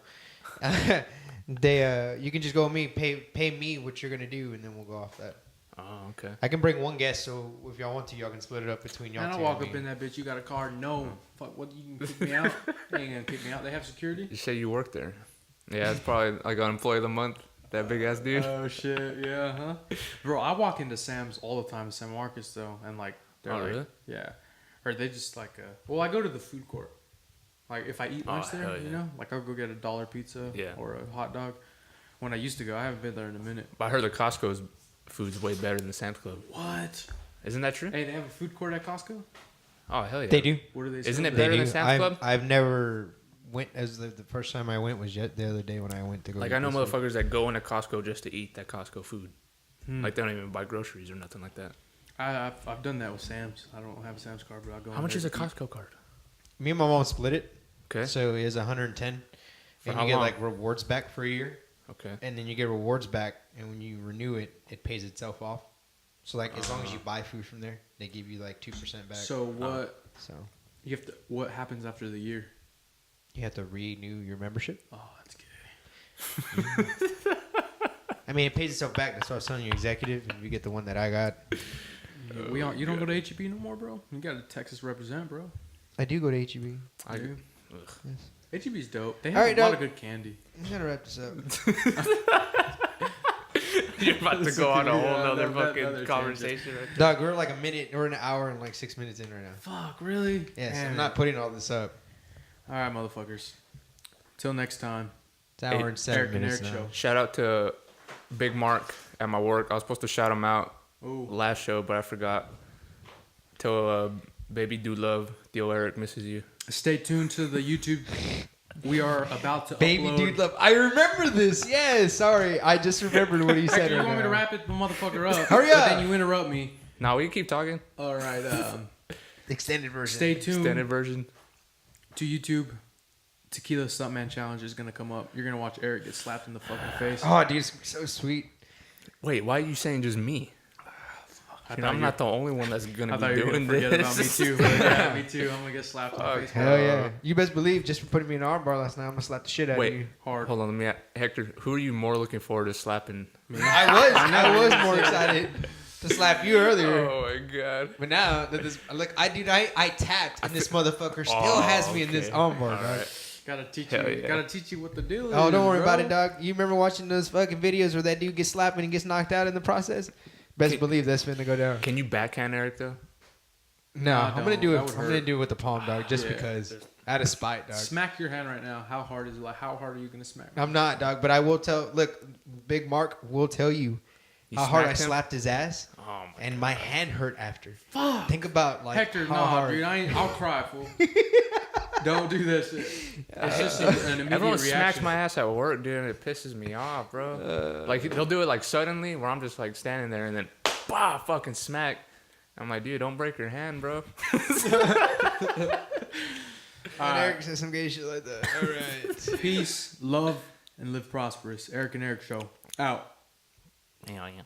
They you can just go with me. Pay me what you're gonna do, and then we'll go off that. Oh, okay. I can bring one guest, so if y'all want to, y'all can split it up between y'all And I two. walk and up me. in that bitch. You got a card? No. Fuck. What? You can kick me out? You ain't gonna kick me out. They have security. You say you work there. Yeah, it's probably like an employee of the month. That big ass dude. Oh shit. Yeah. Huh. Bro, I walk into Sam's all the time, San Marcos though, and like they're Oh, like, really? yeah, or they just like well, I go to the food court. Like if I eat lunch there, hell you yeah. know, like I'll go get a $1 pizza Yeah. or a hot dog. When I used to go, I haven't been there in a minute. But I heard the Costco's food's way better than the Sam's Club. What? Isn't that true? Hey, they have a food court at Costco? Oh, hell yeah. They do. What do they? Isn't serve it there? better than Sam's Club? I've never went as the first time I went was yet the other day when I went to go. Like, get I know this food. motherfuckers that go into Costco just to eat that Costco food. Hmm. Like, they don't even buy groceries or nothing like that. I've done that with Sam's. I don't have a Sam's card, but I'll go. How in much there is a to eat. Costco card? Me and my mom split it. Okay. So it is 110, For and how you get long? like rewards back for a year, Okay. and then you get rewards back, and when you renew it, it pays itself off. So like as long as you buy food from there, they give you like 2% back. So what? So You have to. What happens after the year? you have to renew your membership. Oh, that's gay. I mean, it pays itself back. That's why I was telling you, executive. If you get the one that I got, Yeah, we don't. You don't go to HEB no more, bro. You got to Texas represent, bro. I do go to HEB. I do. Ugh. HEB's dope. They All have right, a lot dog. of good candy. I'm gonna wrap this up. You're about to go on a whole Yeah, nother another fucking tangent. conversation right there. Dog, we're like a minute or an hour and like 6 minutes in right now. Fuck, really? Yes, Damn I'm it. not putting all this up. All right, motherfuckers. Till next time. It's an hour Hey, and 7 Eric and minutes Eric now. show. Shout out to Big Mark at my work. I was supposed to shout him out Ooh. last show, but I forgot. Tell baby do love, Theo Eric misses you. Stay tuned to the YouTube. We are about to Baby upload. dude love. I remember this. Yes, sorry. I just remembered what he said. Hector, you right want me to now. wrap it, the motherfucker up? Hurry But up. then you interrupt me. Now we can keep talking. All right. Extended version. Stay tuned Extended version. to YouTube. Tequila Stuntman Challenge is gonna come up. You're gonna watch Eric get slapped in the fucking face. Oh, dude, it's so sweet. Wait, why are you saying just me? I I'm not the only one that's I gonna thought be you were doing gonna forget about me this. too. But yeah, me too. I'm gonna get slapped in the Fuck. face. Hell yeah. You best believe, just for putting me in an armbar last night, I'm going to slap the shit out Wait. of you. Hard. Hold on, let me. Hector, who are you more looking forward to slapping? I was more excited to slap you earlier. Oh my god. But now that this, look, I tapped, and this motherfucker still has me in this okay. armbar, All dog. right. Gotta teach Hell you. yeah. Gotta teach you what the deal is. Oh, don't worry bro. about it, dog. You remember watching those fucking videos where that dude gets slapped and he gets knocked out in the process? Best Okay. believe that's finna go down. Can you backhand Eric though? No, Nah, I'm gonna don't. do it. That would I'm gonna hurt. do it with the palm, dog, just Yeah. because. Out of spite, dog. Smack your hand right now. How hard is it? Like, how hard are you gonna smack? I'm not, dog, but I will tell. Look, Big Mark will tell you You how hard I smacked him? slapped his ass, Oh my. and my hand hurt after. Fuck. Think about like Hector, how nah, hard. dude. I'll cry, fool. Don't do that shit. It's just an immediate Everyone reaction. smacks my ass at work, dude, and it pisses me off, bro. Like they'll do it like suddenly, where I'm just like standing there, and then, bah, fucking smack. I'm like, dude, don't break your hand, bro. And Eric says some gay shit like that. All right. Peace, love, and live prosperous. Eric and Eric show out. Yeah, yeah.